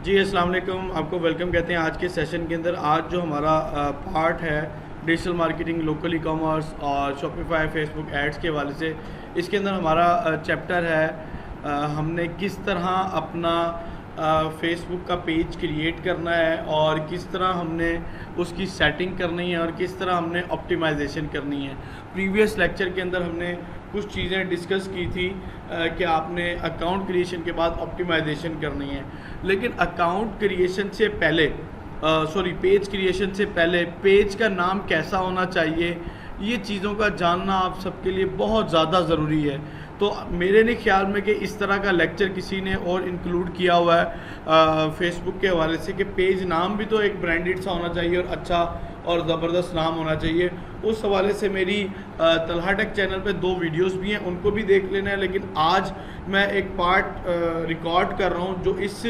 जी अस्सलाम वालेकुम, आपको वेलकम कहते हैं आज के सेशन के अंदर। आज जो हमारा पार्ट है digital marketing, local e commerce और शॉपिफाई, फेसबुक एड्स के हवाले से, इसके अंदर हमारा चैप्टर है हमने किस तरह अपना फेसबुक का पेज क्रिएट करना है और किस तरह हमने उसकी सेटिंग करनी है और किस तरह हमने ऑप्टिमाइजेशन करनी है। प्रीवियस लेक्चर के अंदर हमने कुछ चीज़ें डिस्कस की थी कि आपने अकाउंट क्रिएशन के बाद ऑप्टिमाइजेशन करनी है, लेकिन अकाउंट क्रिएशन से पहले पेज क्रिएशन से पहले पेज का नाम कैसा होना चाहिए, ये चीज़ों का जानना आप सबके लिए बहुत ज़्यादा ज़रूरी है। तो मेरे नहीं ख्याल में कि इस तरह का लेक्चर किसी ने और इंक्लूड किया हुआ है फेसबुक के हवाले से कि पेज नाम भी तो एक ब्रांडेड सा होना चाहिए और अच्छा और ज़बरदस्त नाम होना चाहिए। उस हवाले से मेरी तलहा टेक चैनल पे 2 वीडियोस भी हैं, उनको भी देख लेना है। लेकिन आज मैं एक पार्ट रिकॉर्ड कर रहा हूँ जो इस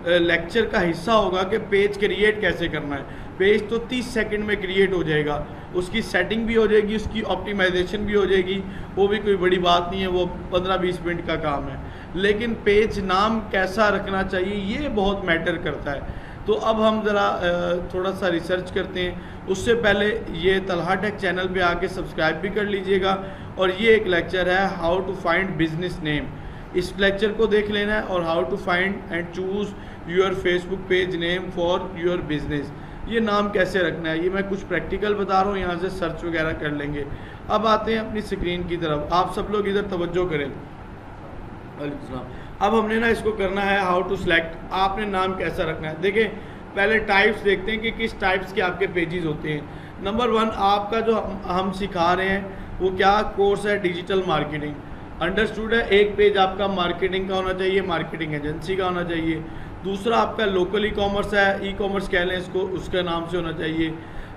लेक्चर का हिस्सा होगा कि पेज क्रिएट कैसे करना है। पेज तो 30 सेकंड में क्रिएट हो जाएगा, उसकी सेटिंग भी हो जाएगी, उसकी ऑप्टिमाइजेशन भी हो जाएगी, वो भी कोई बड़ी बात नहीं है, वो 15-20 मिनट का काम है। लेकिन पेज नाम कैसा रखना चाहिए ये बहुत मैटर करता है। तो अब हम ज़रा थोड़ा सा रिसर्च करते हैं। उससे पहले ये तलहा टेक चैनल पे आके सब्सक्राइब भी कर लीजिएगा। और ये एक लेक्चर है how to find business name, इस लेक्चर को देख लेना है। और how to find and choose your Facebook page name for your business, ये नाम कैसे रखना है, ये मैं कुछ प्रैक्टिकल बता रहा हूँ, यहाँ से सर्च वगैरह कर लेंगे। अब आते हैं अपनी स्क्रीन की तरफ, आप सब लोग इधर तवज्जो करें। अब हमने ना इसको करना है हाउ टू सेलेक्ट, आपने नाम कैसा रखना है। देखिए पहले टाइप्स देखते हैं कि किस टाइप्स के आपके पेजेस होते हैं। नंबर 1 आपका जो हम सिखा रहे हैं वो क्या कोर्स है, डिजिटल मार्केटिंग। अंडरस्टूड है, एक पेज आपका मार्केटिंग का होना चाहिए, मार्केटिंग एजेंसी का होना चाहिए। दूसरा आपका लोकल ई कॉमर्स है, ई कॉमर्स कह लें इसको, उसके नाम से होना चाहिए।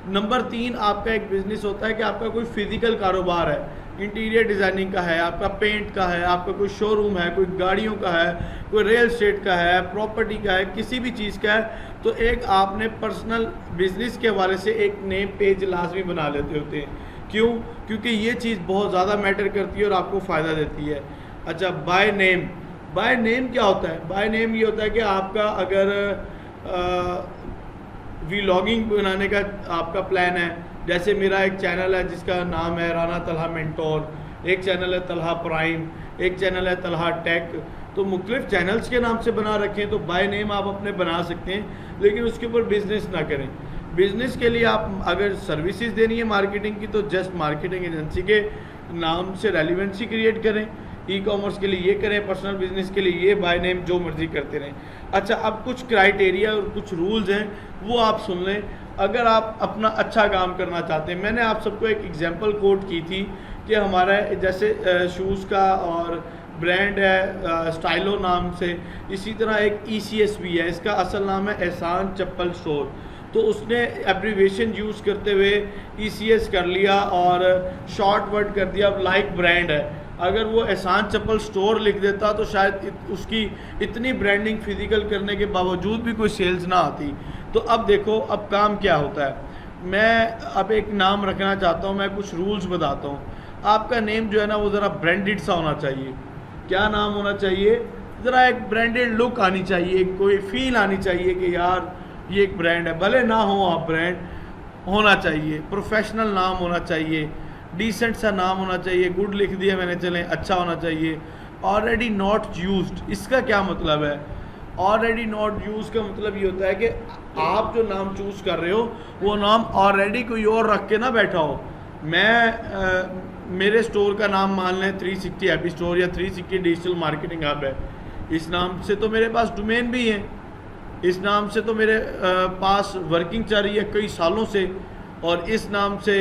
नंबर 3 आपका एक बिज़नेस होता है कि आपका कोई फिज़िकल कारोबार है, इंटीरियर डिज़ाइनिंग का है, आपका पेंट का है, आपका कोई शोरूम है, कोई गाड़ियों का है, कोई रियल एस्टेट का है, प्रॉपर्टी का है, किसी भी चीज़ का है। तो एक आपने पर्सनल बिजनेस के हवाले से एक नेम पेज लाजमी बना लेते होते हैं। क्यों? क्योंकि ये चीज़ बहुत ज़्यादा मैटर करती है और आपको फ़ायदा देती है। अच्छा, बाय नेम, बाय नेम क्या होता है? बाय नेम ये होता है कि आपका अगर व्लॉगिंग बनाने का आपका प्लान है, जैसे मेरा एक चैनल है जिसका नाम है राना तलहा मेंटोर, एक चैनल है तलहा प्राइम, एक चैनल है तलहा टेक, तो मुख्तलिफ चैनल्स के नाम से बना रखें तो बाय नेम आप अपने बना सकते हैं, लेकिन उसके ऊपर बिज़नेस ना करें। बिज़नेस के लिए आप अगर सर्विसेज देनी है मार्केटिंग की तो जस्ट मार्केटिंग एजेंसी के नाम से रेलिवेंसी क्रिएट करें। ई कॉमर्स के लिए ये करें, पर्सनल बिजनेस के लिए ये बाय नेम जो मर्जी करते रहें। अच्छा, अब कुछ क्राइटेरिया और कुछ रूल्स हैं वो आप सुन लें अगर आप अपना अच्छा काम करना चाहते हैं। मैंने आप सबको एक एग्जांपल कोट की थी कि हमारा जैसे शूज़ का और ब्रांड है स्टाइलो नाम से, इसी तरह एक ECS भी है, इसका असल नाम है एहसान चप्पल स्टोर। तो उसने एब्रीवेशन यूज़ करते हुए ECS कर लिया और शॉर्ट वर्ड कर दिया लाइक ब्रांड है। अगर वो एहसान चप्पल स्टोर लिख देता तो शायद उसकी इतनी ब्रांडिंग फिजिकल करने के बावजूद भी कोई सेल्स ना आती। तो अब देखो अब काम क्या होता है, मैं अब एक नाम रखना चाहता हूँ, मैं कुछ रूल्स बताता हूँ। आपका नेम जो है ना वो ज़रा ब्रांडेड सा होना चाहिए। क्या नाम होना चाहिए? ज़रा एक ब्रांडेड लुक आनी चाहिए, कोई फील आनी चाहिए कि यार ये एक ब्रांड है। भले ना हो आप ब्रांड, होना चाहिए, प्रोफेशनल नाम होना चाहिए, डिसेंट सा नाम होना चाहिए। गुड लिख दिया मैंने, चलें, अच्छा होना चाहिए। ऑलरेडी नॉट यूज्ड, इसका क्या मतलब है? ऑलरेडी नॉट यूज का मतलब ये होता है कि आप जो नाम चूज़ कर रहे हो वो नाम ऑलरेडी कोई और रख के ना बैठा हो। मेरे स्टोर का नाम मान लें 360 हैप्पी स्टोर या 360 डिजिटल मार्केटिंग हब है, इस नाम से तो मेरे पास डोमेन भी है, इस नाम से तो मेरे पास वर्किंग चल रही है कई सालों से, और इस नाम से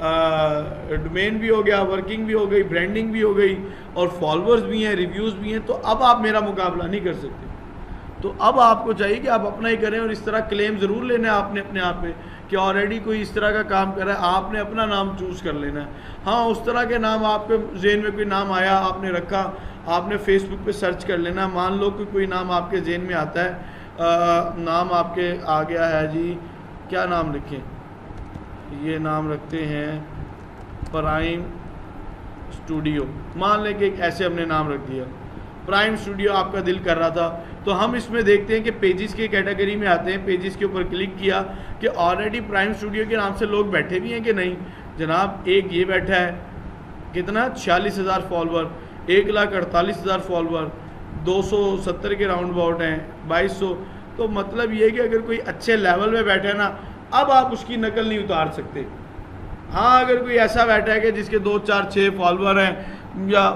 डोमेन भी हो गया, वर्किंग भी हो गई, ब्रांडिंग भी हो गई, और फॉलोअर्स भी हैं, रिव्यूज़ भी हैं। तो अब आप मेरा मुकाबला नहीं कर सकते। तो अब आपको चाहिए कि आप अपना ही करें, और इस तरह क्लेम ज़रूर लेना है आपने अपने आप में कि ऑलरेडी कोई इस तरह का काम कर रहा है, आपने अपना नाम चूज़ कर लेना है। हाँ, उस तरह के नाम आपके जहन में कोई नाम आया, आपने रखा, आपने फेसबुक पे सर्च कर लेना। मान लो कि कोई नाम आपके जहन में आता है, नाम आपके आ गया है जी, क्या नाम लिखें? ये नाम रखते हैं प्राइम स्टूडियो, मान लें कि ऐसे हमने नाम रख दिया। प्राइम स्टूडियो आपका दिल कर रहा था, तो हम इसमें देखते हैं कि पेजेस की कैटेगरी में आते हैं। पेजेस के ऊपर क्लिक किया कि ऑलरेडी प्राइम स्टूडियो के नाम से लोग बैठे भी हैं कि नहीं। जनाब एक ये बैठा है, कितना 46,000 फॉलोअर, 1,48,000 फॉलोअर, 270 के राउंड अबाउट हैं, 2200। तो मतलब ये कि अगर कोई अच्छे लेवल में बैठा है ना, अब आप उसकी नकल नहीं उतार सकते। हाँ, अगर कोई ऐसा बैठा है कि जिसके 2, 4, 6 फॉलोअर हैं या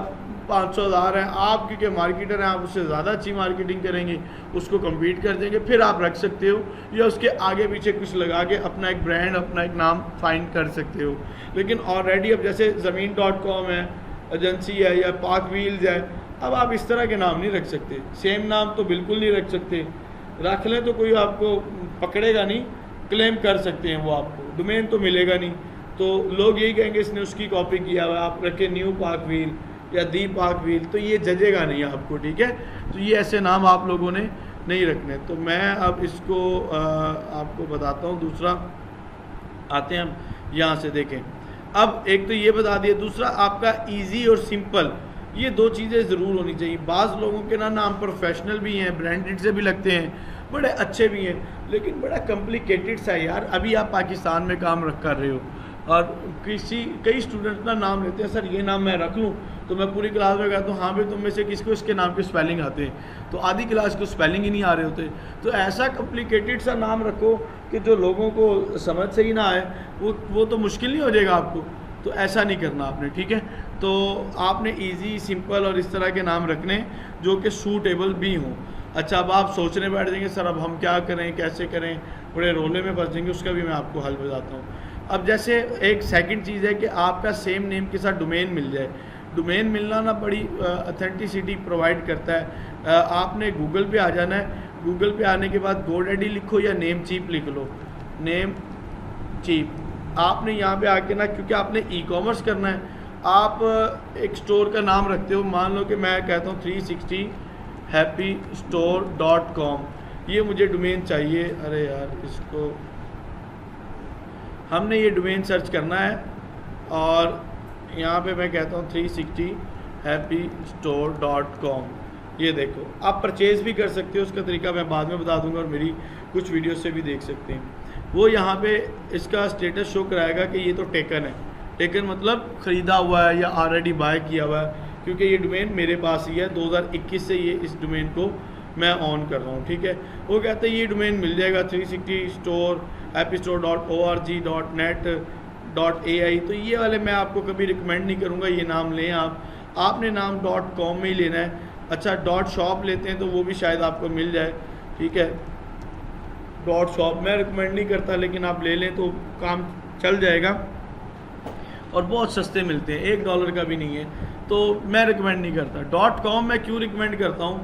500,000 हैं, आप क्योंकि मार्केटर हैं, आप उससे ज़्यादा अच्छी मार्केटिंग करेंगे, उसको कम्पीट कर देंगे, फिर आप रख सकते हो, या उसके आगे पीछे कुछ लगा के अपना एक ब्रांड, अपना एक नाम फाइंड कर सकते हो। लेकिन ऑलरेडी अब जैसे ज़मीन.com है, एजेंसी है, या पाक व्हील्स है, अब आप इस तरह के नाम नहीं रख सकते। सेम नाम तो बिल्कुल नहीं रख सकते। रख लें तो कोई आपको पकड़ेगा नहीं, क्लेम कर सकते हैं वो आपको, डोमेन तो मिलेगा नहीं। तो लोग यही कहेंगे इसने उसकी कॉपी किया हुआ, आप रखें न्यू पाक व्हील या दी पाक व्हील, तो ये जजेगा नहीं आपको, ठीक है। तो ये ऐसे नाम आप लोगों ने नहीं रखने। तो मैं अब इसको आपको बताता हूँ। दूसरा आते हैं हम यहाँ से, देखें। अब एक तो ये बता दिया, दूसरा आपका इजी और सिंपल, ये दो चीज़ें ज़रूर होनी चाहिए। बाज़ लोगों के नाम प्रोफेशनल भी हैं, ब्रांडेड से भी लगते हैं, बड़े अच्छे भी हैं, लेकिन बड़ा कॉम्प्लिकेटेड सा है यार। अभी आप पाकिस्तान में काम कर रहे हो और कई स्टूडेंट्स ना नाम लेते हैं, सर ये नाम मैं रख लूँ, तो मैं पूरी क्लास में कहता हूँ हाँ भाई तुम में से किसको इसके नाम के स्पेलिंग आते हैं, तो आधी क्लास को स्पेलिंग ही नहीं आ रहे होते। तो ऐसा कॉम्प्लिकेटेड सा नाम रखो कि जो लोगों को समझ से ही ना आए, वो तो मुश्किल नहीं हो जाएगा आपको। तो ऐसा नहीं करना आपने, ठीक है। तो आपने इजी, सिंपल और इस तरह के नाम रखने जो कि सूटेबल भी हों। अच्छा, अब आप सोचने बैठ जाएंगे सर अब हम क्या करें, कैसे करें, बड़े रोले में फंस जाएंगे। उसका भी मैं आपको हल बताता हूँ। अब जैसे एक सेकंड चीज़ है कि आपका सेम नेम के साथ डोमेन मिल जाए। डोमेन मिलना ना बड़ी ऑथेंटिसिटी प्रोवाइड करता है। आपने गूगल पे आ जाना है, गूगल पे आने के बाद GoDaddy लिखो या नेम चीप लिख लो, नेम चीप। आपने यहाँ पे आके ना, क्योंकि आपने ई-कॉमर्स करना है, आप एक स्टोर का नाम रखते हो। मान लो कि मैं कहता हूँ 360happystore.com, ये मुझे डोमेन चाहिए। अरे यार, इसको हमने ये डोमेन सर्च करना है और यहाँ पे मैं कहता हूँ 360happystore.com। ये देखो, आप परचेज़ भी कर सकते हो, उसका तरीका मैं बाद में बता दूंगा और मेरी कुछ वीडियो से भी देख सकते हैं। वो यहाँ पे इसका स्टेटस शो कराएगा कि ये तो टेकन है। टेकन मतलब ख़रीदा हुआ है या ऑलरेडी बाय किया हुआ है, क्योंकि ये डोमेन मेरे पास ही है। 2021 से ये इस डोमेन को मैं ऑन कर रहा हूँ, ठीक है। वो कहते हैं ये डोमेन मिल जाएगा 360store happystore.org.net.ai। तो ये वाले मैं आपको कभी रिकमेंड नहीं करूँगा, ये नाम लें आपने नाम .com में ही लेना है। अच्छा, .shop लेते हैं तो वो भी शायद आपको मिल जाए, ठीक है। .shop मैं रिकमेंड नहीं करता, लेकिन आप ले लें तो काम चल जाएगा और बहुत सस्ते मिलते हैं, $1 का भी नहीं है, तो मैं रिकमेंड नहीं करता। .com मैं क्यों रिकमेंड करता हूँ,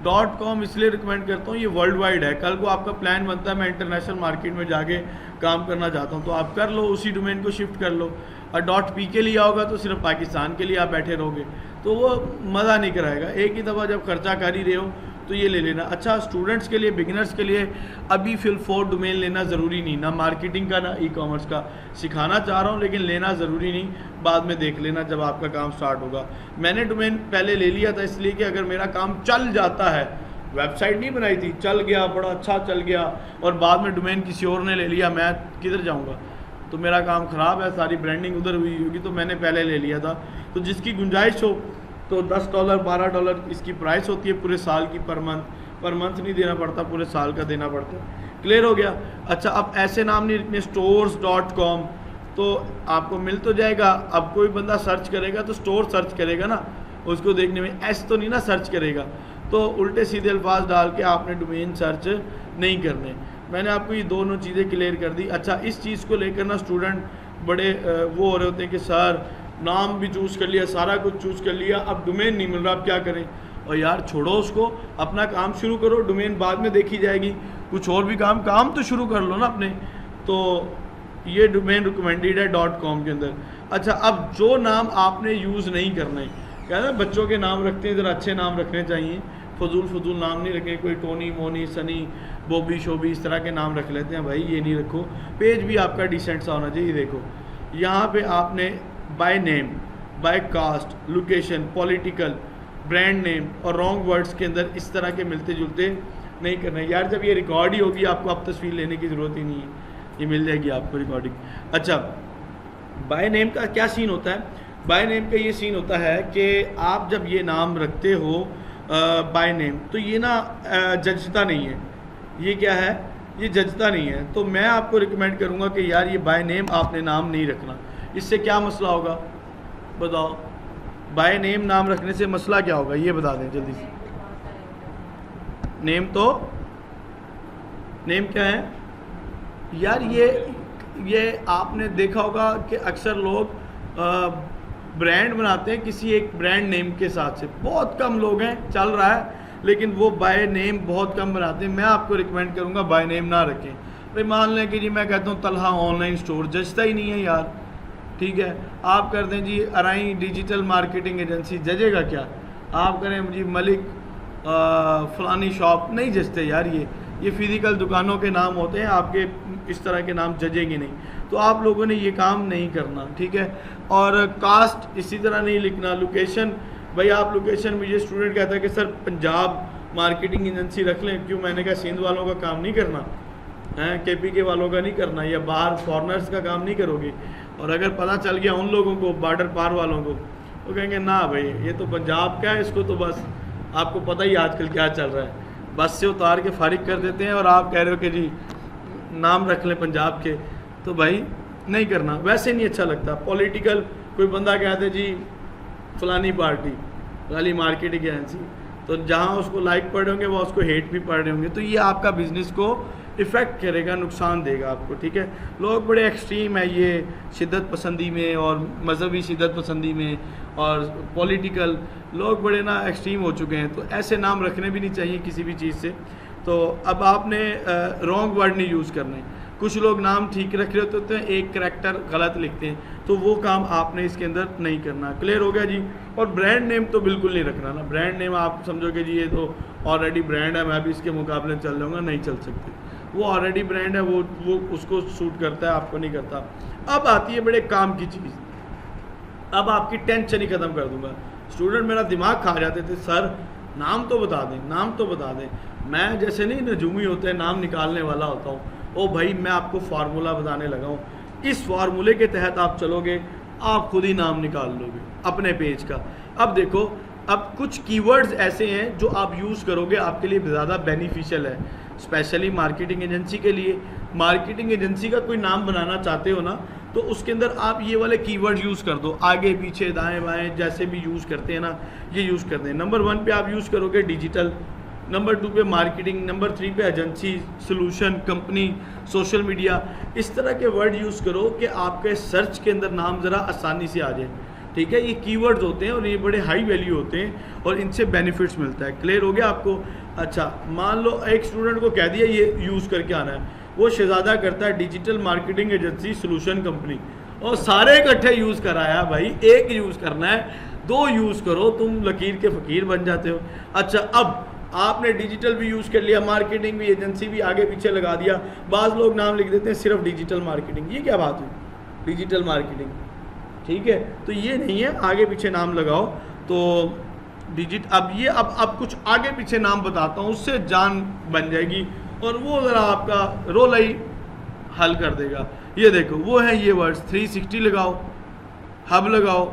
.com इसलिए रिकमेंड करता हूँ, ये वर्ल्ड वाइड है। कल को आपका प्लान बनता है मैं इंटरनेशनल मार्केट में जाके काम करना चाहता हूँ, तो आप कर लो, उसी डोमेन को शिफ्ट कर लो। और .p के लिए आओगा तो सिर्फ पाकिस्तान के लिए आप बैठे रहोगे, तो वो मज़ा नहीं कराएगा। एक ही दफ़ा जब खर्चा कर ही रहे हो तो ये ले लेना। अच्छा, स्टूडेंट्स के लिए, बिगिनर्स के लिए अभी फिल 4 डोमेन लेना ज़रूरी नहीं, ना मार्केटिंग का ना ई-कॉमर्स का। सिखाना चाह रहा हूँ लेकिन लेना ज़रूरी नहीं, बाद में देख लेना जब आपका काम स्टार्ट होगा। मैंने डोमेन पहले ले लिया था इसलिए कि अगर मेरा काम चल जाता है, वेबसाइट नहीं बनाई थी, चल गया, बड़ा अच्छा चल गया, और बाद में डोमेन किसी और ने ले लिया, मैं किधर जाऊँगा, तो मेरा काम ख़राब है, सारी ब्रांडिंग उधर हुई होगी। तो मैंने पहले ले लिया था। तो जिसकी गुंजाइश हो तो $10 $12 इसकी प्राइस होती है पूरे साल की, पर मंथ नहीं देना पड़ता, पूरे साल का देना पड़ता है। क्लियर हो गया। अच्छा, अब ऐसे नाम नहीं लिखने, stores.com तो आपको मिल तो जाएगा। अब कोई बंदा सर्च करेगा तो स्टोर सर्च करेगा ना, उसको देखने में एस तो नहीं ना सर्च करेगा, तो उल्टे सीधे अल्फाज डाल के आपने डोमेन सर्च नहीं करने। मैंने आपको ये दोनों चीज़ें क्लियर कर दी। अच्छा, इस चीज़ को लेकर ना स्टूडेंट बड़े वो हो रहे होते हैं कि सर नाम भी चूज़ कर लिया, सारा कुछ चूज़ कर लिया, अब डोमेन नहीं मिल रहा, अब क्या करें। और यार छोड़ो उसको, अपना काम शुरू करो, डोमेन बाद में देखी जाएगी, कुछ और भी काम तो शुरू कर लो ना अपने। तो ये डोमेन रिकमेंडेड है .com के अंदर। अच्छा, अब जो नाम आपने यूज़ नहीं करने, कहते हैं बच्चों के नाम रखते हैं, ज़रा अच्छे नाम रखने चाहिए, फजूल नाम नहीं रखें। कोई टोनी, मोनी, सनी, बॉबी, शोबी इस तरह के नाम रख लेते हैं, भाई ये नहीं रखो। पेज भी आपका डिसेंट सा होना चाहिए। देखो यहाँ पे आपने by name, by caste, location, political, brand name और रॉन्ग वर्ड्स के अंदर इस तरह के मिलते जुलते नहीं करना है यार। जब ये रिकॉर्ड ही होगी आपको अब तस्वीर लेने की ज़रूरत ही नहीं है, ये मिल जाएगी आपको रिकॉर्डिंग। अच्छा, बाय नेम का क्या सीन होता है? बाय नेम का ये सीन होता है कि आप जब ये नाम रखते हो बाय नेम, तो ये ना जजता नहीं है। ये क्या है? ये जजता नहीं है। तो मैं आपको रिकमेंड करूँगा कि यार ये बाय नेम आपने नाम नहीं रखना। इससे क्या मसला होगा बताओ? बाय नेम नाम रखने से मसला क्या होगा ये बता दें जल्दी से। नेम तो नेम क्या है यार? ये आपने देखा होगा कि अक्सर लोग ब्रांड बनाते हैं किसी एक ब्रांड नेम के साथ से। बहुत कम लोग हैं, चल रहा है, लेकिन वो बाय नेम बहुत कम बनाते हैं। मैं आपको रिकमेंड करूँगा बाय नेम ना रखें। भाई मान लें कि जी मैं कहता हूँ तलहा ऑनलाइन स्टोर, जजता ही नहीं है यार, ठीक है। आप कर दें जी अराई डिजिटल मार्केटिंग एजेंसी, जजेगा क्या? आप करें जी मलिक फलानी शॉप, नहीं जजते यार। ये फिजिकल दुकानों के नाम होते हैं, आपके इस तरह के नाम जजेंगे नहीं। तो आप लोगों ने ये काम नहीं करना, ठीक है। और कास्ट इसी तरह नहीं लिखना। लोकेशन, भाई आप लोकेशन, मुझे स्टूडेंट कहता है कि सर पंजाब मार्केटिंग एजेंसी रख लें, क्यों? मैंने कहा सिंध वालों का काम नहीं करना है, केपी के वालों का नहीं करना, या बाहर फॉरनर्स का काम नहीं करोगे। और अगर पता चल गया उन लोगों को, बॉर्डर पार वालों को, वो कहेंगे ना भाई ये तो पंजाब का है, इसको तो बस आपको पता ही आजकल क्या चल रहा है, बस से उतार के फारिग कर देते हैं। और आप कह रहे हो कि जी नाम रख लें पंजाब के, तो भाई नहीं करना, वैसे नहीं अच्छा लगता। पॉलिटिकल कोई बंदा कहते जी फलानी पार्टी, फलानी मार्केटिंग एजेंसी, तो जहाँ उसको लाइक पढ़ रहे होंगे वो उसको हेट भी पढ़ रहे होंगे, तो ये आपका बिज़नेस को इफ़ेक्ट करेगा, नुकसान देगा आपको, ठीक है। लोग बड़े एक्सट्रीम है ये शिद्दत पसंदी में और मजहबी शिद्दत पसंदी में, और पॉलिटिकल लोग बड़े ना एक्सट्रीम हो चुके हैं, तो ऐसे नाम रखने भी नहीं चाहिए किसी भी चीज़ से। तो अब आपने रॉन्ग वर्ड नहीं यूज़ करने। कुछ लोग नाम ठीक रख रहे होते हैं, एक करैक्टर गलत लिखते हैं, तो वो काम आपने इसके अंदर नहीं करना। क्लियर हो गया जी? और ब्रांड नेम तो बिल्कुल नहीं रखना ना। ब्रांड नेम आप समझोगे जी ये तो ऑलरेडी ब्रांड है, मैं भी इसके मुकाबले चल जाऊँगा, नहीं चल सकते। वो ऑलरेडी ब्रांड है, वो उसको सूट करता है, आपको नहीं करता। अब आती है बड़े काम की चीज़, अब आपकी टेंशन ही ख़त्म कर दूंगा। स्टूडेंट मेरा दिमाग खा जाते थे, सर नाम तो बता दें, नाम तो बता दें। मैं जैसे नहीं नजूमी होते हैं, नाम निकालने वाला होता हूँ। ओ भाई मैं आपको फार्मूला बताने लगा हूँ, इस फार्मूले के तहत आप चलोगे, आप खुद ही नाम निकाल लोगे अपने पेज का। अब देखो, अब कुछ कीवर्ड्स ऐसे हैं जो आप यूज़ करोगे आपके लिए ज़्यादा बेनिफिशियल है, स्पेशली मार्केटिंग एजेंसी के लिए। मार्केटिंग एजेंसी का कोई नाम बनाना चाहते हो ना, तो उसके अंदर आप ये वाले कीवर्ड यूज़ कर दो, आगे पीछे दाएं बाएं जैसे भी यूज़ करते हैं ना, ये यूज़ करते हैं। नंबर 1 पे आप यूज़ करोगे डिजिटल, नंबर 2 पे मार्केटिंग, नंबर 3 पे agency, solution, company, social media. इस तरह के वर्ड यूज़ करो कि आपके सर्च के अंदर नाम ज़रा आसानी से आ जाए, ठीक है। ये कीवर्ड्स होते हैं और ये बड़े हाई वैल्यू होते हैं और इनसे बेनिफिट्स मिलता है। क्लियर हो गया आपको? अच्छा, मान लो एक स्टूडेंट को कह दिया ये यूज़ करके आना है, वो शहजादा करता है digital marketing agency solution company, और सारे इकट्ठे यूज़ कराया भाई, एक यूज़ करना है, 2 यूज़ करो, तुम लकीर के फ़कीर बन जाते हो। अच्छा, अब आपने डिजिटल भी यूज़ कर लिया, मार्केटिंग भी, एजेंसी भी आगे पीछे लगा दिया। बाज़ लोग नाम लिख देते हैं सिर्फ डिजिटल मार्केटिंग, ये क्या बात हुई? डिजिटल मार्केटिंग, ठीक है, तो ये नहीं है, आगे पीछे नाम लगाओ। तो अब कुछ आगे पीछे नाम बताता हूँ, उससे जान बन जाएगी और वो ज़रा आपका रोल ही हल कर देगा। ये देखो, वो है ये वर्ड्स, 360 लगाओ, हब लगाओ,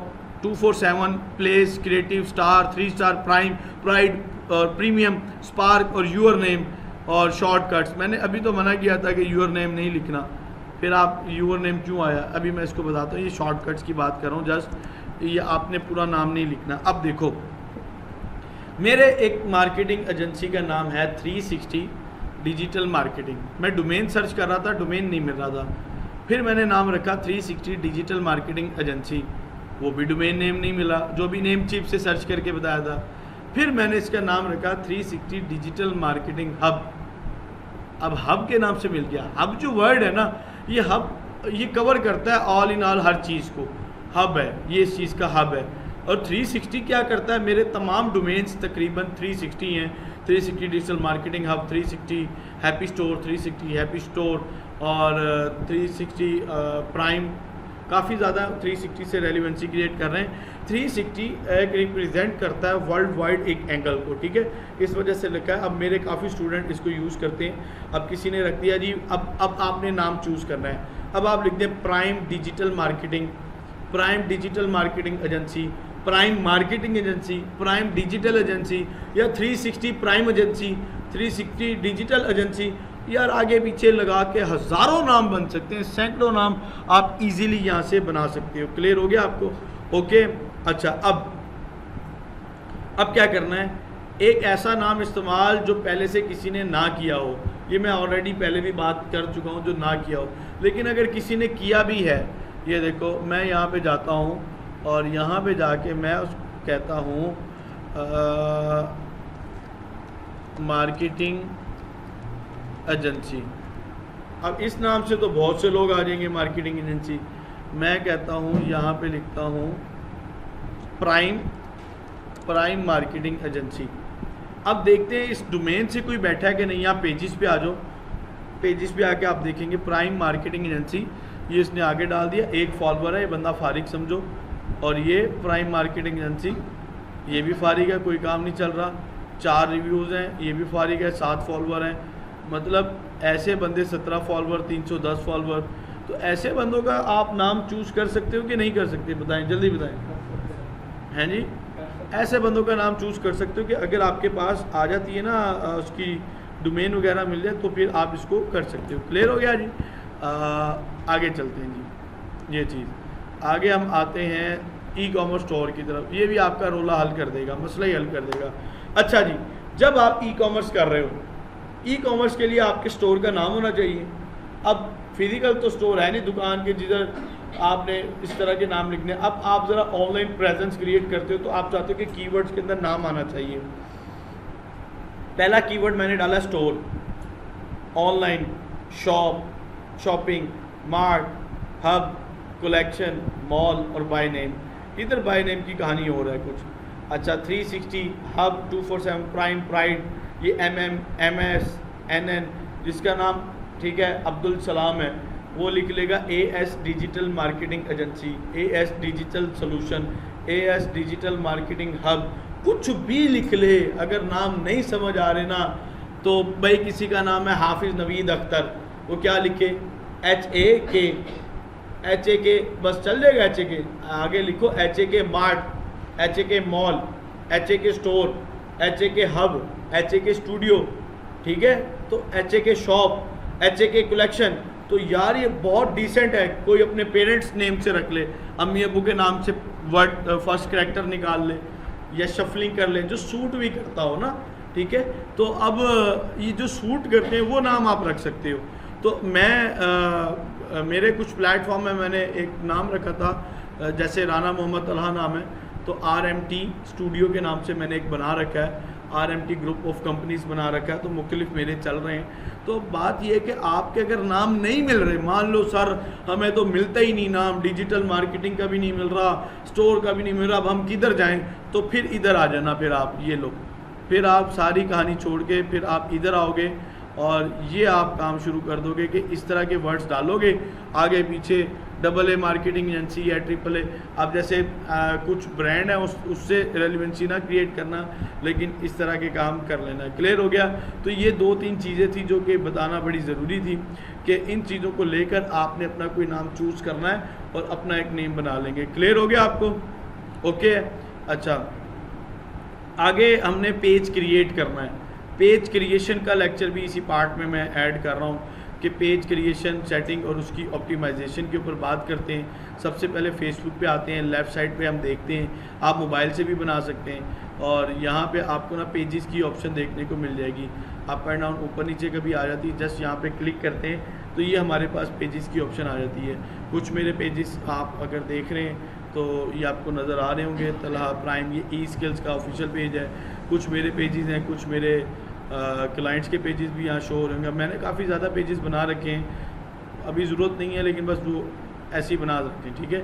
247, place, creative, star, 3 star, prime, pride और प्रीमियम, स्पार्क और यूर नेम और शॉर्टकट्स। मैंने अभी तो मना किया था कि यूर नेम नहीं लिखना, फिर आप यूर नेम क्यों आया, अभी मैं इसको बताता हूँ। ये शॉर्टकट्स की बात कर रहा हूँ जस्ट, ये आपने पूरा नाम नहीं लिखना। अब देखो, मेरे एक मार्केटिंग एजेंसी का नाम है 360 डिजिटल मार्केटिंग। मैं डोमेन सर्च कर रहा था, डोमेन नहीं मिल रहा था, फिर मैंने नाम रखा 360 डिजिटल मार्केटिंग एजेंसी, वो भी डोमेन नेम नहीं मिला, जो भी नेम चिप से सर्च करके बताया था। फिर मैंने इसका नाम रखा 360 डिजिटल मार्केटिंग हब। अब हब के नाम से मिल गया। हब जो वर्ड है ना, ये हब ये कवर करता है ऑल इन ऑल, हर चीज़ को हब है, ये इस चीज़ का हब है। और 360 क्या करता है, मेरे तमाम डोमेन्स तकरीबन 360 हैं। 360 digital marketing hub, 360 happy store, 360 happy store और 360 प्राइम काफ़ी ज़्यादा 360 से रेलिवेंसी क्रिएट कर रहे हैं। 360 एक रिप्रेजेंट करता है वर्ल्ड वाइड एक एंगल को, ठीक है, इस वजह से लिखा है। अब मेरे काफ़ी स्टूडेंट इसको यूज़ करते हैं। अब किसी ने रख दिया जी, अब आपने नाम चूज़ करना है। अब आप लिख दें prime digital marketing, prime digital marketing agency, prime marketing agency, prime digital agency, या 360 प्राइम एजेंसी, 360 डिजिटल एजेंसी। यार आगे पीछे लगा के हज़ारों नाम बन सकते हैं, सैकड़ों नाम आप इजीली यहाँ से बना सकते हो। क्लियर हो गया आपको? ओके। अच्छा, अब क्या करना है, एक ऐसा नाम इस्तेमाल जो पहले से किसी ने ना किया हो। ये मैं ऑलरेडी पहले भी बात कर चुका हूँ, जो ना किया हो। लेकिन अगर किसी ने किया भी है, ये देखो मैं यहाँ पे जाता हूँ और यहाँ पे जाके मैं उसको कहता हूँ मार्केटिंग एजेंसी। अब इस नाम से तो बहुत से लोग आ जाएंगे, मार्केटिंग एजेंसी। मैं कहता हूँ यहाँ पे लिखता हूँ प्राइम मार्केटिंग एजेंसी। अब देखते हैं इस डोमेन से कोई बैठा है कि नहीं। आप पेजेस पे आ जाओ, पेजेस पे आके आप देखेंगे प्राइम मार्केटिंग एजेंसी, ये इसने आगे डाल दिया। एक फॉलोअर है, ये बंदा फारिग समझो, और ये प्राइम मार्केटिंग एजेंसी, ये भी फारिग है, कोई काम नहीं चल रहा। 4 रिव्यूज़ हैं, ये भी फारिग है, 7 फॉलोअर हैं। मतलब ऐसे बंदे 17 फॉलोअर, 310 फॉलोअर। तो ऐसे बंदों का आप नाम चूज़ कर सकते हो कि नहीं कर सकते? बताएं, जल्दी बताएं। हैं जी, ऐसे बंदों का नाम चूज़ कर सकते हो कि अगर आपके पास आ जाती है ना उसकी डोमेन वगैरह मिल जाए, तो फिर आप इसको कर सकते हो। क्लियर हो गया जी? आगे चलते हैं जी। ये चीज़ आगे हम आते हैं ई कॉमर्स स्टोर की तरफ। ये भी आपका रोला हल कर देगा, मसला ही हल कर देगा। अच्छा जी, जब आप ई कॉमर्स कर रहे हो, ई कॉमर्स के लिए आपके स्टोर का नाम होना चाहिए। अब फिजिकल तो स्टोर है नहीं दुकान के जिधर आपने इस तरह के नाम लिखने। अब आप ज़रा ऑनलाइन प्रेजेंस क्रिएट करते हो, तो आप चाहते हो कि कीवर्ड्स के अंदर नाम आना चाहिए। पहला कीवर्ड मैंने डाला store, online, shop, shopping, mart, hub, collection, mall और बाय नेम। इधर बाय नेम की कहानी हो रहा है कुछ। अच्छा, 360 हब, 247 प्राइम, प्राइड, ये MM, MS, NN, जिसका नाम ठीक है अब्दुल सलाम है, वो लिख लेगा AS digital marketing agency, AS digital solution, AS digital marketing hub, कुछ भी लिख ले। अगर नाम नहीं समझ आ रहे ना, तो भाई किसी का नाम है हाफिज़ नवीद अख्तर, वो क्या लिखे HAK, बस चल जाएगा HAK। आगे लिखो HAK mart, HAK mall, HAK store, HAK hub, HAK studio, ठीक है, तो HAK शॉप, HAK कलेक्शन। तो यार ये बहुत डिसेंट है। कोई अपने पेरेंट्स नेम से रख ले, अम्मी अबू के नाम से वर्ड फर्स्ट कैरेक्टर निकाल ले, या शफलिंग कर ले, जो सूट भी करता हो ना, ठीक है। तो अब ये जो सूट करते हैं वो नाम आप रख सकते हो। तो मैं मेरे कुछ प्लेटफॉर्म में मैंने एक नाम रखा था, जैसे राना मोहम्मद तलहा नाम है, तो RMT स्टूडियो के नाम से मैंने एक बना रखा है, RMT ग्रुप ऑफ कंपनीज बना रखा है। तो मुख्तलिफ मेरे चल रहे हैं। तो बात यह है कि आपके अगर नाम नहीं मिल रहे, मान लो सर हमें तो मिलता ही नहीं नाम, डिजिटल मार्केटिंग का भी नहीं मिल रहा, स्टोर का भी नहीं मिल रहा, अब हम किधर जाएं? तो फिर इधर आ जाना। फिर आप ये लो, फिर आप सारी कहानी छोड़ के फिर आप इधर आओगे और ये आप काम शुरू कर दोगे कि इस तरह के वर्ड्स डालोगे आगे पीछे, AA मार्केटिंग एजेंसी या AAA। अब जैसे कुछ ब्रांड है उससे रेलिवेंसी ना क्रिएट करना, लेकिन इस तरह के काम कर लेना। क्लियर हो गया? तो ये 2-3 चीज़ें थी जो कि बताना बड़ी ज़रूरी थी कि इन चीज़ों को लेकर आपने अपना कोई नाम चूज़ करना है और अपना एक नेम बना लेंगे। क्लियर हो गया आपको? ओके। अच्छा, आगे हमने पेज क्रिएट करना है। पेज क्रिएशन का लेक्चर भी इसी पार्ट में मैं ऐड कर रहा हूँ कि पेज क्रिएशन, सेटिंग और उसकी ऑप्टिमाइजेशन के ऊपर बात करते हैं। सबसे पहले फेसबुक पे आते हैं, लेफ़्ट साइड पे हम देखते हैं, आप मोबाइल से भी बना सकते हैं। और यहाँ पे आपको ना पेजेस की ऑप्शन देखने को मिल जाएगी, अप एंड डाउन, ऊपर नीचे कभी आ जाती है। जस्ट यहाँ पे क्लिक करते हैं तो ये हमारे पास पेजेस की ऑप्शन आ जाती है। कुछ मेरे पेजेस आप अगर देख रहे हैं तो ये आपको नज़र आ रहे होंगे, तलहा प्राइम, ये ई-स्किल्स का ऑफिशियल पेज है। कुछ मेरे पेजेस हैं, कुछ मेरे क्लाइंट्स के पेजेस भी यहाँ शो हो रहे होंगे। मैंने काफ़ी ज़्यादा पेजेस बना रखे हैं, अभी ज़रूरत नहीं है, लेकिन बस वो ऐसे ही बना सकते हैं, ठीक है।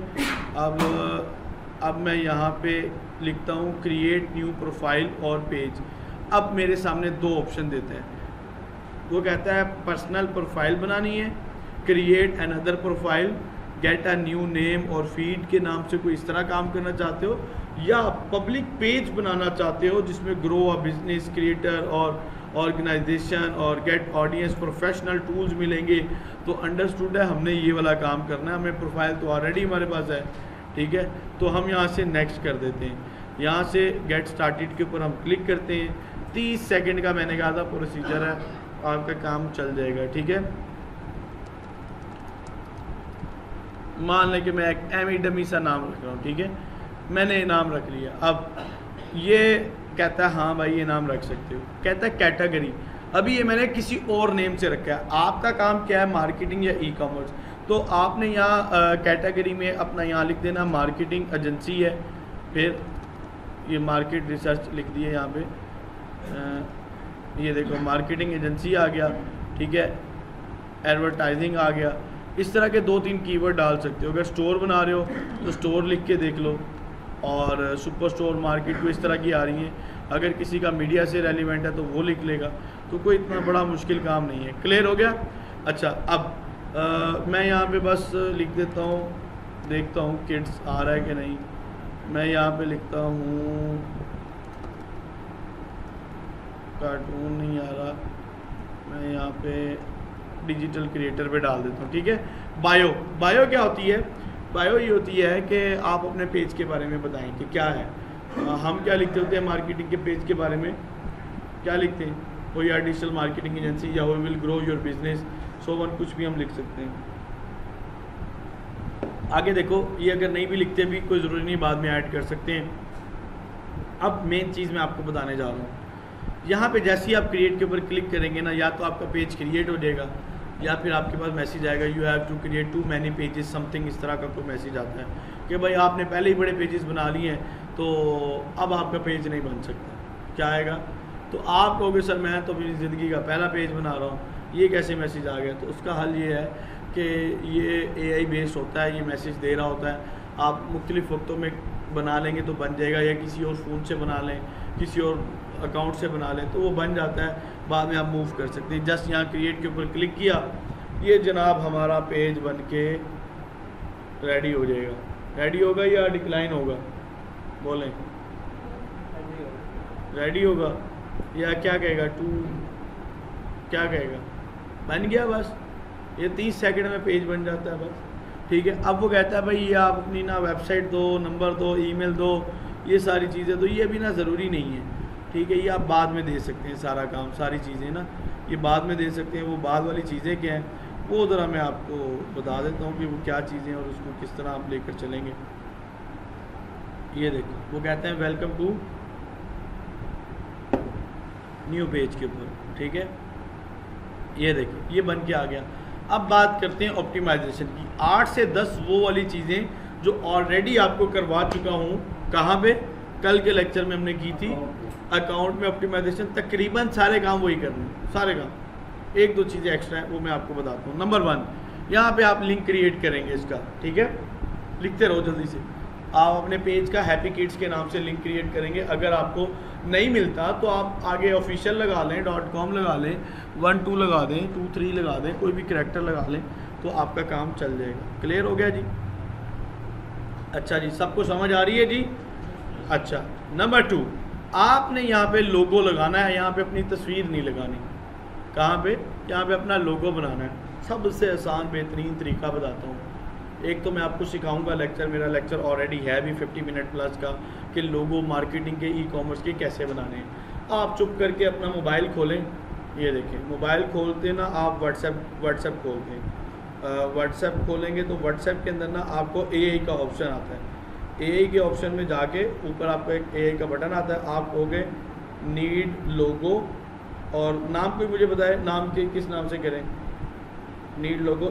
अब मैं यहाँ पे लिखता हूँ क्रिएट न्यू प्रोफाइल और पेज। अब मेरे सामने 2 ऑप्शन देते हैं। वो कहता है पर्सनल प्रोफाइल बनानी है, create another profile, get a new name और फीड के नाम से कोई इस तरह काम करना चाहते हो, या पब्लिक पेज बनाना चाहते हो जिसमें ग्रो अ बिजनेस, क्रिएटर और ऑर्गेनाइजेशन और गेट ऑडियंस, प्रोफेशनल टूल्स मिलेंगे, तो अंडरस्टूड है हमने ये वाला काम करना है, हमें प्रोफाइल तो ऑलरेडी हमारे पास है, ठीक है। तो हम यहाँ से नेक्स्ट कर देते हैं, यहाँ से गेट स्टार्टेड के ऊपर हम क्लिक करते हैं। 30 सेकंड का मैंने कहा था प्रोसीजर है, आपका काम चल जाएगा, ठीक है। मान लें कि मैं एक डमी सा नाम रख रहा हूँ, ठीक है, मैंने नाम रख लिया। अब ये कहता है हाँ भाई ये नाम रख सकते हो, कहता है कैटेगरी, अभी ये मैंने किसी और नेम से रखा है। आपका काम क्या है, मार्केटिंग या ई कॉमर्स, तो आपने यहाँ कैटेगरी में अपना यहाँ लिख देना मार्केटिंग एजेंसी है, फिर ये मार्केट रिसर्च लिख दिए यहाँ पे, ये देखो मार्केटिंग एजेंसी आ गया, ठीक है, एडवर्टाइजिंग आ गया। इस तरह के 2-3 कीवर्ड डाल सकते हो। अगर स्टोर बना रहे हो तो स्टोर लिख के देख लो, और सुपर स्टोर मार्केट को इस तरह की आ रही है। अगर किसी का मीडिया से रेलिवेंट है तो वो लिख लेगा, तो कोई इतना बड़ा मुश्किल काम नहीं है। क्लियर हो गया? अच्छा, अब मैं यहाँ पे बस लिख देता हूँ, देखता हूँ किड्स आ रहा है कि नहीं। मैं यहाँ पे लिखता हूँ कार्टून नहीं आ रहा, मैं यहाँ पे डिजिटल क्रिएटर पे डाल देता हूँ, ठीक है। बायो, बायो क्या होती है? बायो ये होती है कि आप अपने पेज के बारे में बताएं कि क्या है। हम क्या लिखते होते हैं मार्केटिंग के पेज के बारे में, क्या लिखते हैं, कोई डिजिटल मार्केटिंग एजेंसी या we will grow your business, so one, कुछ भी हम लिख सकते हैं। आगे देखो, ये अगर नहीं भी लिखते भी कोई ज़रूरी नहीं, बाद में ऐड कर सकते हैं। अब मेन चीज़ मैं आपको बताने जा रहा हूँ, यहाँ पे जैसे ही आप क्रिएट के ऊपर क्लिक करेंगे ना, या तो आपका पेज क्रिएट हो जाएगा या फिर आपके पास मैसेज आएगा you have to create too many pages something, इस तरह का कोई मैसेज आता है कि भाई आपने पहले ही बड़े पेजेस बना लिए हैं तो अब आपका पेज नहीं बन सकता। क्या आएगा? तो आप कहोगे सर मैं तो अपनी ज़िंदगी का पहला पेज बना रहा हूँ, ये कैसे मैसेज आ गया? तो उसका हल ये है कि ये AI बेस्ड होता है, ये मैसेज दे रहा होता है। आप मुख्तलिफ वक्तों में बना लेंगे तो बन जाएगा, या किसी और फ़ोन से बना लें, किसी और अकाउंट से बना लें तो वो बन जाता है, बाद में आप मूव कर सकते हैं। जस्ट यहाँ क्रिएट के ऊपर क्लिक किया, ये जनाब हमारा पेज बन के रेडी हो जाएगा। रेडी होगा या डिक्लाइन होगा? बोलें, रेडी होगा या क्या कहेगा? टू क्या कहेगा? बन गया बस, ये 30 सेकंड में पेज बन जाता है बस, ठीक है। अब वो कहता है भाई ये आप अपनी ना वेबसाइट दो, नंबर दो, ईमेल दो, ये सारी चीज़ें, तो ये भी ना ज़रूरी नहीं है, ठीक है। ये आप बाद में दे सकते हैं, सारा काम, सारी चीज़ें ना ये बाद में दे सकते हैं। वो बाद वाली चीज़ें क्या हैं वो ज़रा मैं आपको बता देता हूँ कि वो क्या चीज़ें हैं और उसको किस तरह आप लेकर चलेंगे। ये देखो, वो कहते हैं वेलकम टू न्यू पेज के ऊपर, ठीक है। ये देखिए ये बन के आ गया। अब बात करते हैं ऑप्टिमाइजेशन की। 8 से 10 वो वाली चीज़ें जो ऑलरेडी आपको करवा चुका हूँ, कहाँ पे? कल के लेक्चर में हमने की थी अकाउंट में ऑप्टिमाइजेशन। तकरीबन सारे काम वही करने, सारे काम, 1-2 चीज़ें एक्स्ट्रा हैं वो मैं आपको बताता हूँ। नंबर 1, यहाँ पे आप लिंक क्रिएट करेंगे इसका, ठीक है। लिखते रहो जल्दी से। आप अपने पेज का हैप्पी किड्स के नाम से लिंक क्रिएट करेंगे। अगर आपको नहीं मिलता तो आप आगे ऑफिशियल लगा लें, .com लगा लें, 1-2 लगा दें, 2-3 लगा दें, कोई भी करैक्टर लगा लें तो आपका काम चल जाएगा। क्लियर हो गया जी? अच्छा जी, सबको समझ आ रही है जी? अच्छा, नंबर 2, आपने यहाँ पे लोगो लगाना है। यहाँ पे अपनी तस्वीर नहीं लगानी। कहाँ पे? यहाँ पे अपना लोगो बनाना है। सबसे आसान बेहतरीन तरीका बताता हूँ। एक तो मैं आपको सिखाऊंगा लेक्चर, मेरा लेक्चर ऑलरेडी है भी 50 मिनट प्लस का, कि लोगो मार्केटिंग के, ई कॉमर्स के कैसे बनाने हैं। आप चुप करके अपना मोबाइल खोलें, ये देखें, मोबाइल खोलते ना आप व्हाट्सएप खोलते हैं। व्हाट्सएप खोलेंगे तो व्हाट्सएप के अंदर ना आपको AI का ऑप्शन आता है। AI के ऑप्शन में जाके ऊपर आपको एक AI का बटन आता है, आप कहोगे नीड लोगो, और नाम कोई मुझे बताए, नाम के किस नाम से करें? नीड लोगो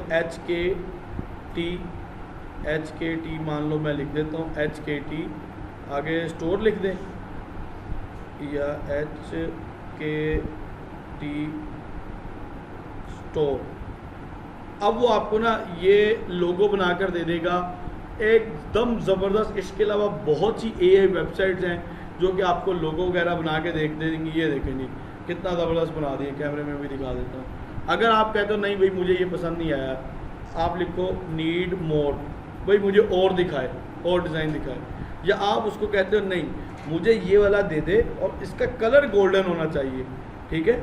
HKT मान लो, मैं लिख देता हूँ HKT, आगे स्टोर लिख दें या HKT स्टोर। अब वो आपको ना ये लोगो बनाकर दे देगा, एकदम ज़बरदस्त। इसके अलावा बहुत सी AI वेबसाइट्स हैं जो कि आपको लोगो वगैरह बना के देख देंगी। ये देखें जी कितना ज़बरदस्त बना दिए, कैमरे में भी दिखा देता हूँ। अगर आप कहते हो नहीं भाई मुझे ये पसंद नहीं आया, आप लिखो नीड मोर, भाई मुझे और दिखाए, और डिज़ाइन दिखाए। या आप उसको कहते हो नहीं मुझे ये वाला दे दे और इसका कलर गोल्डन होना चाहिए, ठीक है,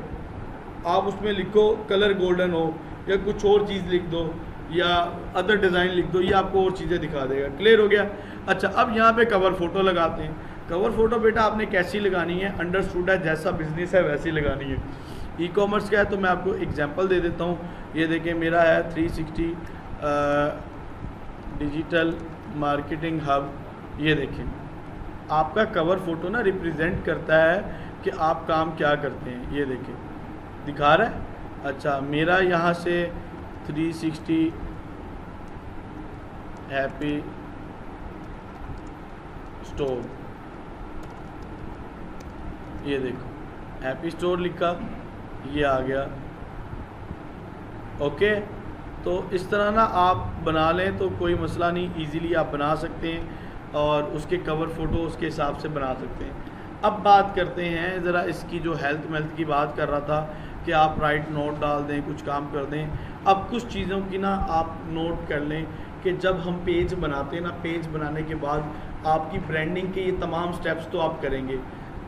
आप उसमें लिखो कलर गोल्डन हो, या कुछ और चीज़ लिख दो, या अदर डिज़ाइन लिख दो, ये आपको और चीज़ें दिखा देगा। क्लियर हो गया। अच्छा, अब यहाँ पे कवर फ़ोटो लगाते हैं। कवर फ़ोटो बेटा आपने कैसी लगानी है, अंडरस्टूड है, जैसा बिजनेस है वैसी लगानी है। ई कॉमर्स का है तो मैं आपको एग्जांपल दे देता हूँ। ये देखिए मेरा है 360 डिजिटल मार्केटिंग हब। ये देखिए आपका कवर फ़ोटो ना रिप्रेजेंट करता है कि आप काम क्या करते हैं। ये देखिए दिखा रहा है। अच्छा, मेरा यहाँ से 360 हैप्पी स्टोर, ये देखो हैप्पी स्टोर लिखा, ये आ गया। ओके, तो इस तरह ना आप बना लें तो कोई मसला नहीं, इजीली आप बना सकते हैं और उसके कवर फ़ोटो उसके हिसाब से बना सकते हैं। अब बात करते हैं ज़रा इसकी, जो हेल्थ वेल्थ की बात कर रहा था कि आप राइट नोट डाल दें, कुछ काम कर दें। अब कुछ चीज़ों की ना आप नोट कर लें कि जब हम पेज बनाते हैं ना, पेज बनाने के बाद आपकी ब्रांडिंग के ये तमाम स्टेप्स तो आप करेंगे।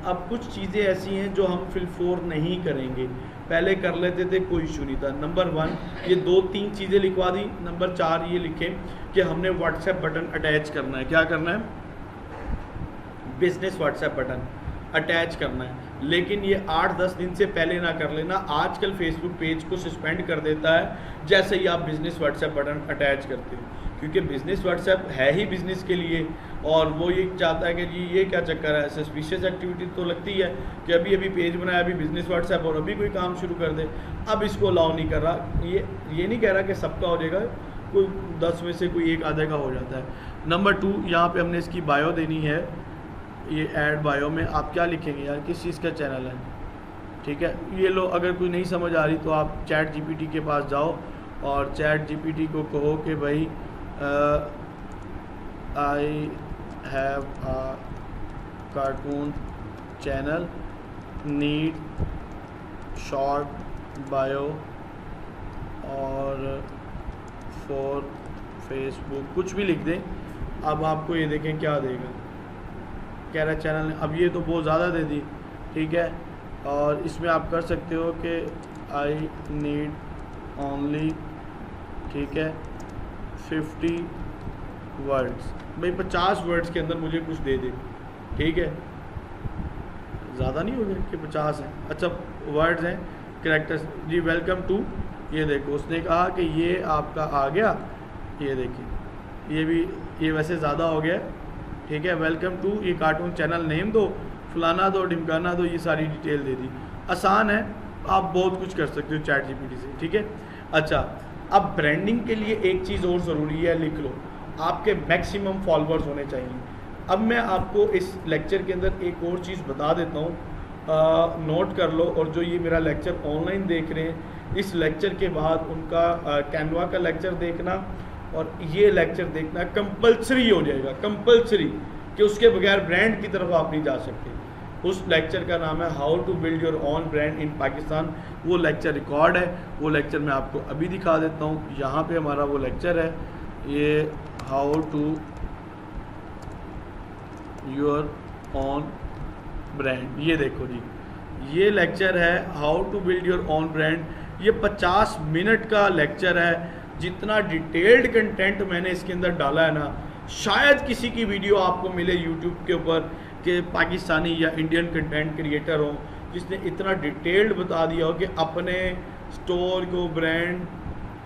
अब कुछ चीज़ें ऐसी हैं जो हम फिलफोर नहीं करेंगे, पहले कर लेते थे, कोई इशू नहीं था। नंबर 1 ये 2-3 चीज़ें लिखवा दी। नंबर 4 ये लिखें कि हमने व्हाट्सएप बटन अटैच करना है। क्या करना है? बिजनेस व्हाट्सएप बटन अटैच करना है। लेकिन ये 8-10 दिन से पहले ना कर लेना। आजकल फेसबुक पेज को सस्पेंड कर देता है जैसे ही आप बिजनेस व्हाट्सएप बटन अटैच करते हो, क्योंकि बिजनेस व्हाट्सएप है ही बिजनेस के लिए और वो ये चाहता है कि जी ये क्या चक्कर है, सस्पिशियस एक्टिविटी तो लगती है कि अभी अभी पेज बनाया, अभी बिजनेस व्हाट्सएप और अभी कोई काम शुरू कर दे। अब इसको अलाउ नहीं कर रहा। ये नहीं कह रहा कि सबका हो जाएगा, कोई 10 में से कोई एक आधे का हो जाता है। नंबर 2 यहाँ पे हमने इसकी बायो देनी है। ये ऐड बायो में आप क्या लिखेंगे यार, किस चीज़ का चैनल है, ठीक है। ये लो, अगर कोई नहीं समझ आ रही तो आप चैट जीपीटी के पास जाओ और चैट जीपीटी को कहो कि भाई I have a cartoon channel, need short bio और फॉर फेसबुक, कुछ भी लिख दें। अब आपको ये देखें क्या देगा, कह रहा चैनल। अब ये तो बहुत ज़्यादा दे दी, ठीक है। और इसमें आप कर सकते हो कि आई नीड ओनली, ठीक है, 50 वर्ड्स, भाई 50 वर्ड्स के अंदर मुझे कुछ दे दे, ठीक है। ज़्यादा नहीं हो गया कि 50 हैं। अच्छा, वर्ड्स हैं, कैरेक्टर्स जी। वेलकम टू, ये देखो उसने कहा कि ये आपका आ गया, ये देखिए ये भी, ये वैसे ज़्यादा हो गया, ठीक है। वेलकम टू, ये कार्टून चैनल नेम दो, फलाना दो, ढिमकाना दो, ये सारी डिटेल दे दी। आसान है, आप बहुत कुछ कर सकते हो चैट जीपीटी से, ठीक है। अच्छा, अब ब्रांडिंग के लिए एक चीज़ और ज़रूरी है, लिख लो, आपके मैक्सिमम फॉलोअर्स होने चाहिए। अब मैं आपको इस लेक्चर के अंदर एक और चीज़ बता देता हूँ, नोट कर लो। और जो ये मेरा लेक्चर ऑनलाइन देख रहे हैं, इस लेक्चर के बाद उनका कैनवा का लेक्चर देखना और ये लेक्चर देखना कंपलसरी हो जाएगा, कंपलसरी, कि उसके बगैर ब्रांड की तरफ आप नहीं जा सकते। उस लेक्चर का नाम है how to build your own brand in Pakistan. वो लेक्चर रिकॉर्ड है, वो लेक्चर मैं आपको अभी दिखा देता हूँ। यहाँ पे हमारा वो लेक्चर है, ये how to your own brand, ये देखो जी, ये लेक्चर है how to build your own brand. ये 50 मिनट का लेक्चर है। जितना डिटेल्ड कंटेंट मैंने इसके अंदर डाला है ना, शायद किसी की वीडियो आपको मिले यूट्यूब के ऊपर कि पाकिस्तानी या इंडियन कंटेंट क्रिएटर हो जिसने इतना डिटेल्ड बता दिया हो कि अपने स्टोर को ब्रांड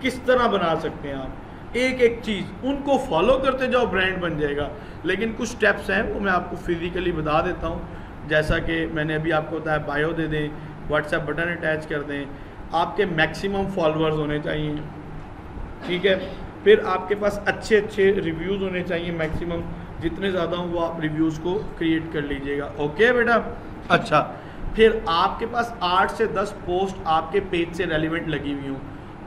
किस तरह बना सकते हैं आप। एक एक चीज़ उनको फॉलो करते जाओ, ब्रांड बन जाएगा। लेकिन कुछ स्टेप्स हैं वो मैं आपको फिजिकली बता देता हूँ, जैसा कि मैंने अभी आपको बताया, बायो दे दें, व्हाट्सएप बटन अटैच कर दें, आपके मैक्सिमम फॉलोअर्स होने चाहिए, ठीक है। फिर आपके पास अच्छे अच्छे रिव्यूज़ होने चाहिए, मैक्सिमम जितने ज़्यादा हो वो आप रिव्यूज़ को क्रिएट कर लीजिएगा। ओके बेटा। अच्छा, फिर आपके पास 8 से 10 पोस्ट आपके पेज से रेलिवेंट लगी हुई हूँ।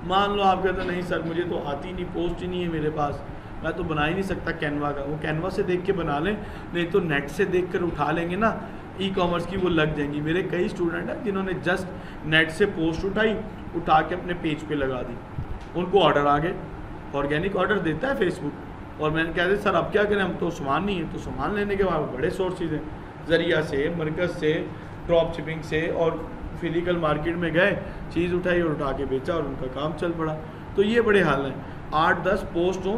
मान लो आप कहते हैं नहीं सर मुझे तो आती नहीं, पोस्ट ही नहीं है मेरे पास, मैं तो बना ही नहीं सकता कैनवा का। वो कैनवा से देख के बना लें, नहीं तो नेट से देख कर उठा लेंगे ना, ई कॉमर्स की वो लग जाएंगी। मेरे कई स्टूडेंट हैं जिन्होंने जस्ट नेट से पोस्ट उठा के अपने पेज पे लगा दी, उनको ऑर्डर आ गए। ऑर्गेनिक ऑर्डर देता है फेसबुक। और मैंने कहते सर अब क्या करें, हम तो सामान नहीं है। तो सामान लेने के बाद बड़े सोर्सेज हैं, ज़रिया से, मरकज़ से, ड्रॉप शिपिंग से, और फिजिकल मार्केट में गए, चीज़ उठाई और उठा के बेचा और उनका काम चल पड़ा। तो ये बड़े हाल हैं। 8-10 पोस्ट हो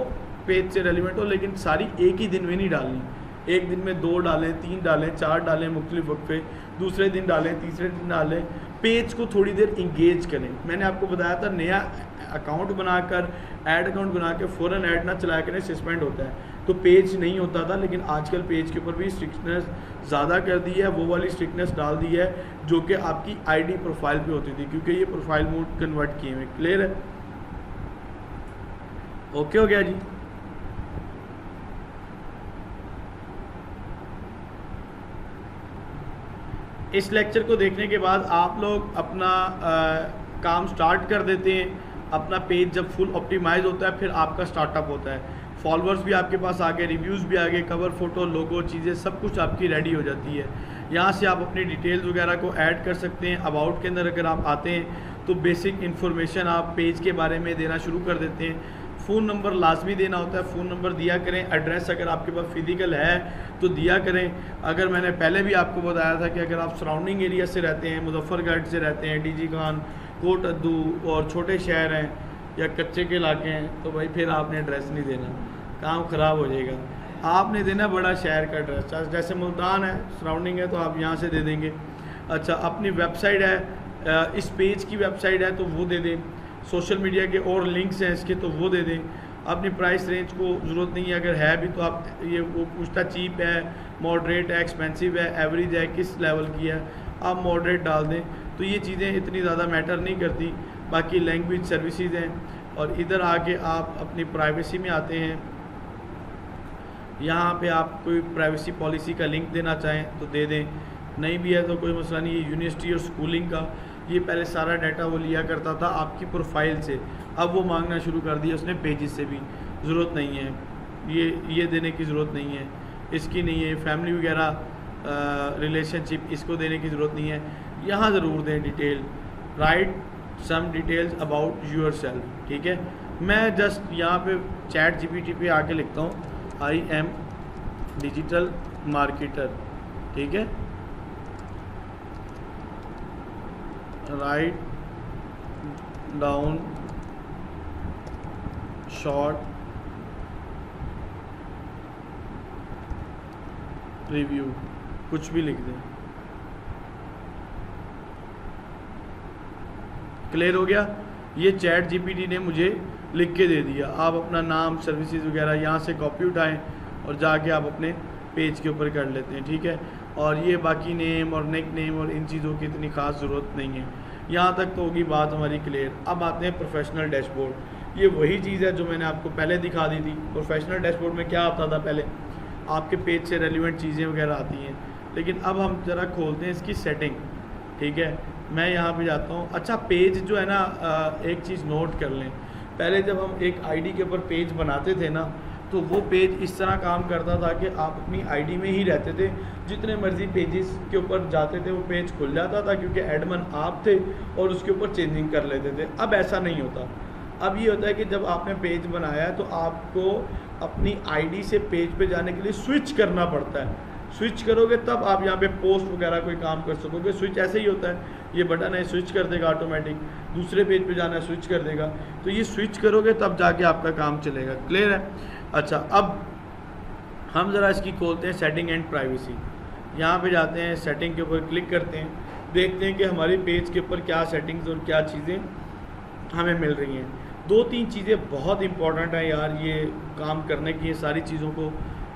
पेज से रेलिवेंट हो, लेकिन सारी एक ही दिन में नहीं डालनी। एक दिन में 2 डालें, 3 डालें, 4 डालें मुख्तलिफ वक्त पे, दूसरे दिन डालें, तीसरे दिन डालें। पेज को थोड़ी देर इंगेज करें। मैंने आपको बताया था नया अकाउंट बनाकर, ऐड अकाउंट बना के फ़ौरन ऐड ना चलाया करें, सस्पेंड होता है। तो पेज नहीं होता था, लेकिन आजकल पेज के ऊपर भी स्ट्रिक्टनेस ज़्यादा कर दी है, वो वाली स्ट्रिक्टनेस डाल दी है जो कि आपकी आईडी प्रोफाइल पे होती थी, क्योंकि ये प्रोफाइल मोड कन्वर्ट किए हुए। क्लियर है? ओके हो गया जी। इस लेक्चर को देखने के बाद आप लोग अपना काम स्टार्ट कर देते हैं। अपना पेज जब फुल ऑप्टिमाइज होता है, फिर आपका स्टार्टअप होता है, फॉलोअर्स भी आपके पास आ गए, रिव्यूज़ भी आ गए, कवर फोटो, लोगो, चीज़ें सब कुछ आपकी रेडी हो जाती है। यहाँ से आप अपनी डिटेल्स वगैरह को ऐड कर सकते हैं। अबाउट के अंदर अगर आप आते हैं तो बेसिक इन्फॉर्मेशन आप पेज के बारे में देना शुरू कर देते हैं। फ़ोन नंबर लाजमी देना होता है, फ़ोन नंबर दिया करें। एड्रेस अगर आपके पास फिजिकल है तो दिया करें। अगर मैंने पहले भी आपको बताया था कि अगर आप सराउंडिंग एरिया से रहते हैं, मुजफ्फरगढ़ से रहते हैं, डीजी खान, कोट अद्दू और छोटे शहर हैं या कच्चे के इलाके हैं, तो भाई फिर आपने एड्रेस नहीं देना, काम ख़राब हो जाएगा। आपने देना बड़ा शहर का एड्रेस, जैसे मुल्तान है, सराउंडिंग है, तो आप यहाँ से दे देंगे। अच्छा, अपनी वेबसाइट है, इस पेज की वेबसाइट है तो वो दे दें। सोशल मीडिया के और लिंक्स हैं इसके तो वो दे दें। अपनी प्राइस रेंज को ज़रूरत नहीं है, अगर है भी तो आप ये वो पूछता चीप है, मॉडरेट है, एक्सपेंसिव है, एवरेज है, किस लेवल की है, आप मॉडरेट डाल दें। तो ये चीज़ें इतनी ज़्यादा मैटर नहीं करती। बाकी लैंग्वेज सर्विसेज हैं। और इधर आके आप अपनी प्राइवेसी में आते हैं। यहाँ पे आप कोई प्राइवेसी पॉलिसी का लिंक देना चाहें तो दे दें, नहीं भी है तो कोई मसला नहीं है। यूनिवर्सिटी और स्कूलिंग का ये पहले सारा डाटा वो लिया करता था आपकी प्रोफाइल से, अब वो मांगना शुरू कर दिया उसने पेजेस से भी। ज़रूरत नहीं है, ये देने की ज़रूरत नहीं है, इसकी नहीं है। फैमिली वगैरह रिलेशनशिप, इसको देने की ज़रूरत नहीं है। यहाँ ज़रूर दें detail, write some details about yourself. ठीक है, मैं जस्ट यहाँ पे चैट जीपीटी पे आके लिखता हूँ आई एम डिजिटल मार्केटर। ठीक है, राइट डाउन शॉर्ट रिव्यू, कुछ भी लिख दें। क्लियर हो गया? ये चैट जीपीटी ने मुझे लिख के दे दिया। आप अपना नाम, सर्विसेज वगैरह यहाँ से कॉपी उठाएं और जाके आप अपने पेज के ऊपर कर लेते हैं। ठीक है, और ये बाकी नेम और निक नेम और इन चीज़ों की इतनी ख़ास ज़रूरत नहीं है। यहाँ तक तो होगी बात हमारी क्लियर। अब आते हैं प्रोफेशनल डैशबोर्ड। ये वही चीज़ है जो मैंने आपको पहले दिखा दी थी। प्रोफेशनल डैशबोर्ड में क्या आता था, पहले आपके पेज से रेलिवेंट चीज़ें वगैरह आती हैं, लेकिन अब हम ज़रा खोलते हैं इसकी सेटिंग। ठीक है, मैं यहाँ पे जाता हूँ। अच्छा, पेज जो है ना, एक चीज़ नोट कर लें, पहले जब हम एक आईडी के ऊपर पेज बनाते थे ना, तो वो पेज इस तरह काम करता था कि आप अपनी आईडी में ही रहते थे, जितने मर्जी पेजेस के ऊपर जाते थे वो पेज खुल जाता था, क्योंकि एडमिन आप थे और उसके ऊपर चेंजिंग कर लेते थे। अब ऐसा नहीं होता। अब ये होता है कि जब आपने पेज बनाया है तो आपको अपनी आईडी से पेज पे जाने के लिए स्विच करना पड़ता है। स्विच करोगे तब आप यहाँ पे पोस्ट वगैरह कोई काम कर सकोगे। स्विच ऐसे ही होता है, ये बटन है, स्विच कर देगा ऑटोमेटिक। दूसरे पेज पे जाना है, स्विच कर देगा। तो ये स्विच करोगे तब जाके आपका काम चलेगा। क्लियर है? अच्छा, अब हम ज़रा इसकी खोलते हैं सेटिंग एंड प्राइवेसी। यहाँ पे जाते हैं, सेटिंग के ऊपर क्लिक करते हैं, देखते हैं कि हमारी पेज के ऊपर क्या सेटिंग्स और क्या चीज़ें हमें मिल रही हैं। 2-3 चीज़ें बहुत इंपॉर्टेंट हैं यार, ये काम करने की। ये सारी चीज़ों को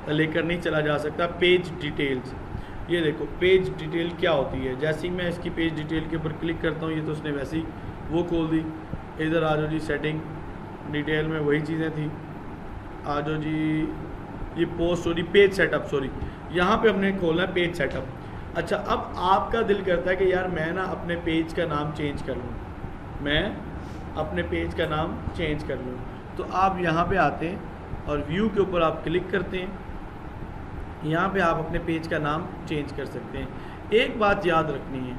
लेकर नहीं चला जा सकता। पेज डिटेल्स, ये देखो पेज डिटेल क्या होती है। जैसे ही मैं इसकी पेज डिटेल के ऊपर क्लिक करता हूँ, ये तो उसने वैसे ही वो खोल दी। इधर आ जाओ जी, सेटिंग डिटेल में वही चीज़ें थी। आ जाओ जी, ये post sorry page setup, sorry यहाँ पे हमने खोला है पेज सेटअप। अच्छा, अब आपका दिल करता है कि यार मैं ना अपने पेज का नाम चेंज कर लूँ, मैं अपने पेज का नाम चेंज कर लूँ। तो आप यहाँ पे आते हैं और व्यू के ऊपर आप क्लिक करते हैं। यहाँ पे आप अपने पेज का नाम चेंज कर सकते हैं। एक बात याद रखनी है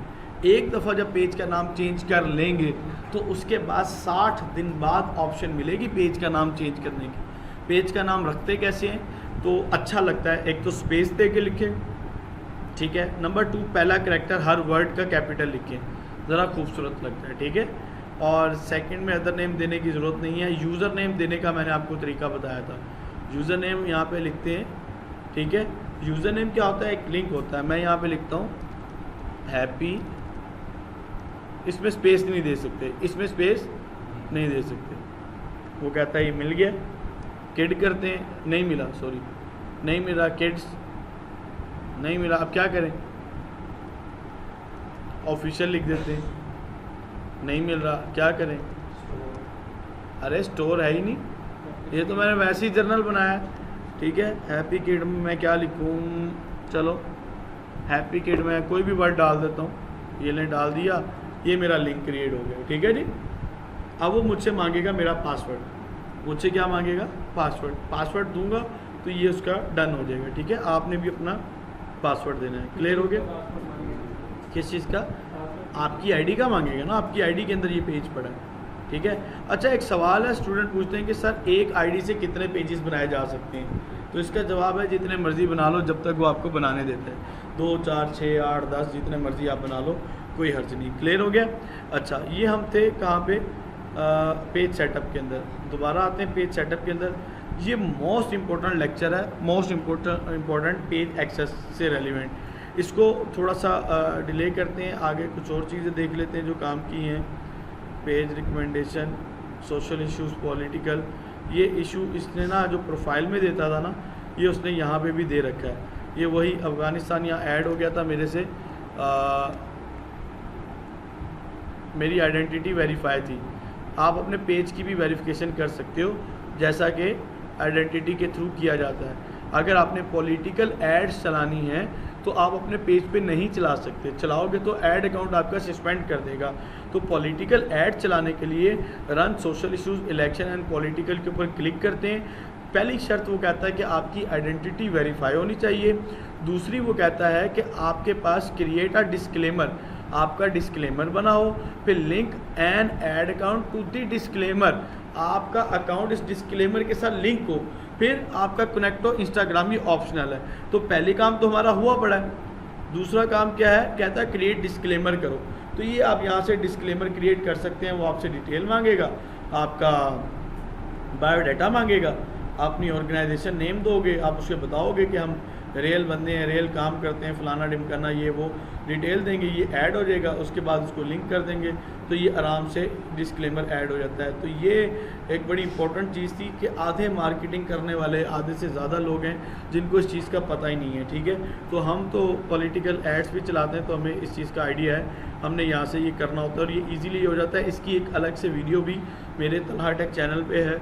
एक दफ़ा जब पेज का नाम चेंज कर लेंगे तो उसके बाद 60 दिन बाद ऑप्शन मिलेगी पेज का नाम चेंज करने की। पेज का नाम रखते कैसे हैं, तो अच्छा लगता है, एक तो स्पेस दे के लिखें, ठीक है। नंबर 2, पहला करैक्टर हर वर्ड का कैपिटल लिखें, ज़रा खूबसूरत लगता है, ठीक है। और सेकंड में अदर नेम देने की ज़रूरत नहीं है। यूज़र नेम देने का मैंने आपको तरीका बताया था। यूज़र नेम यहाँ पे लिखते हैं, ठीक है। यूज़र नेम क्या होता है, एक लिंक होता है। मैं यहाँ पे लिखता हूँ हैप्पी, इसमें स्पेस नहीं दे सकते, इसमें स्पेस नहीं दे सकते। वो कहता है ये मिल गया। किड करते हैं, नहीं मिला, सॉरी नहीं मिला, किड्स नहीं मिला। अब क्या करें, ऑफिशियल लिख देते हैं, नहीं मिल रहा, क्या करें, अरे स्टोर है ही नहीं, ये तो मैंने वैसे ही जर्नल बनाया है, ठीक है। हैप्पी किड में मैं क्या लिखूँ, चलो हैप्पी किड में कोई भी वर्ड डाल देता हूँ, ये ले डाल दिया, ये मेरा लिंक क्रिएट हो गया, ठीक है जी। अब वो मुझसे मांगेगा मेरा पासवर्ड, मुझसे क्या मांगेगा, पासवर्ड। पासवर्ड दूंगा तो ये उसका डन हो जाएगा, ठीक है। आपने भी अपना पासवर्ड देना है, क्लियर हो गया। किस चीज़ का, आपकी आईडी का मांगेगा ना, आपकी आईडी के अंदर ये पेज पड़ा है, ठीक है। अच्छा, एक सवाल है, स्टूडेंट पूछते हैं कि सर एक आईडी से कितने पेजेस बनाए जा सकते हैं, तो इसका जवाब है जितने मर्ज़ी बना लो, जब तक वो आपको बनाने देते हैं। 2, 4, 6, 8, 10 जितने मर्ज़ी आप बना लो, कोई हर्ज नहीं, क्लियर हो गया। अच्छा, ये हम थे कहाँ पे, पेज सेटअप के अंदर। दोबारा आते हैं पेज सेटअप के अंदर। ये मोस्ट इम्पोर्टेंट लेक्चर है, मोस्ट इम्पोर्टेंट पेज एक्सेस से रेलिवेंट। इसको थोड़ा सा डिले करते हैं, आगे कुछ और चीज़ें देख लेते हैं जो काम की हैं। Page recommendation, social issues, political, ये इशू इसने ना जो प्रोफाइल में देता था ना, ये उसने यहाँ पे भी दे रखा है। ये वही अफ़गानिस्तान यहाँ ऐड हो गया था मेरे से, मेरी आइडेंटिटी वेरीफाई थी। आप अपने पेज की भी वेरिफिकेशन कर सकते हो, जैसा कि आइडेंटिटी के थ्रू किया जाता है। अगर आपने पॉलिटिकल एड्स चलानी है तो आप अपने पेज पे नहीं चला सकते, चलाओगे तो ऐड अकाउंट आपका सस्पेंड कर देगा। तो पॉलिटिकल ऐड चलाने के लिए run social issues, election and political के ऊपर क्लिक करते हैं। पहली शर्त वो कहता है कि आपकी आइडेंटिटी वेरीफाई होनी चाहिए। दूसरी वो कहता है कि आपके पास क्रिएट अ डिस्क्लेमर, आपका डिस्क्लेमर बनाओ। फिर link and add account to the disclaimer, आपका अकाउंट इस डिस्क्लेमर के साथ लिंक हो। फिर आपका कनेक्ट हो इंस्टाग्राम, ये ऑप्शनल है। तो पहले काम तो हमारा हुआ पड़ा है। दूसरा काम क्या है, कहता है क्रिएट डिस्क्लेमर करो। तो ये आप यहाँ से डिस्क्लेमर क्रिएट कर सकते हैं। वो आपसे डिटेल मांगेगा, आपका बायोडाटा मांगेगा, अपनी ऑर्गेनाइजेशन नेम दोगे, आप उसके बताओगे कि हम रेल बंदे हैं, रेल काम करते हैं, फलाना ढिमकाना, ये वो डिटेल देंगे, ये ऐड हो जाएगा। उसके बाद उसको लिंक कर देंगे तो ये आराम से डिस्क्लेमर ऐड हो जाता है। तो ये एक बड़ी इंपॉर्टेंट चीज़ थी कि आधे मार्केटिंग करने वाले, आधे से ज़्यादा लोग हैं जिनको इस चीज़ का पता ही नहीं है, ठीक है। तो हम तो पॉलिटिकल एड्स भी चलाते हैं, तो हमें इस चीज़ का आइडिया है, हमने यहाँ से ये करना होता है और ये ईज़िली हो जाता है। इसकी एक अलग से वीडियो भी मेरे तलहा टेक चैनल पर है,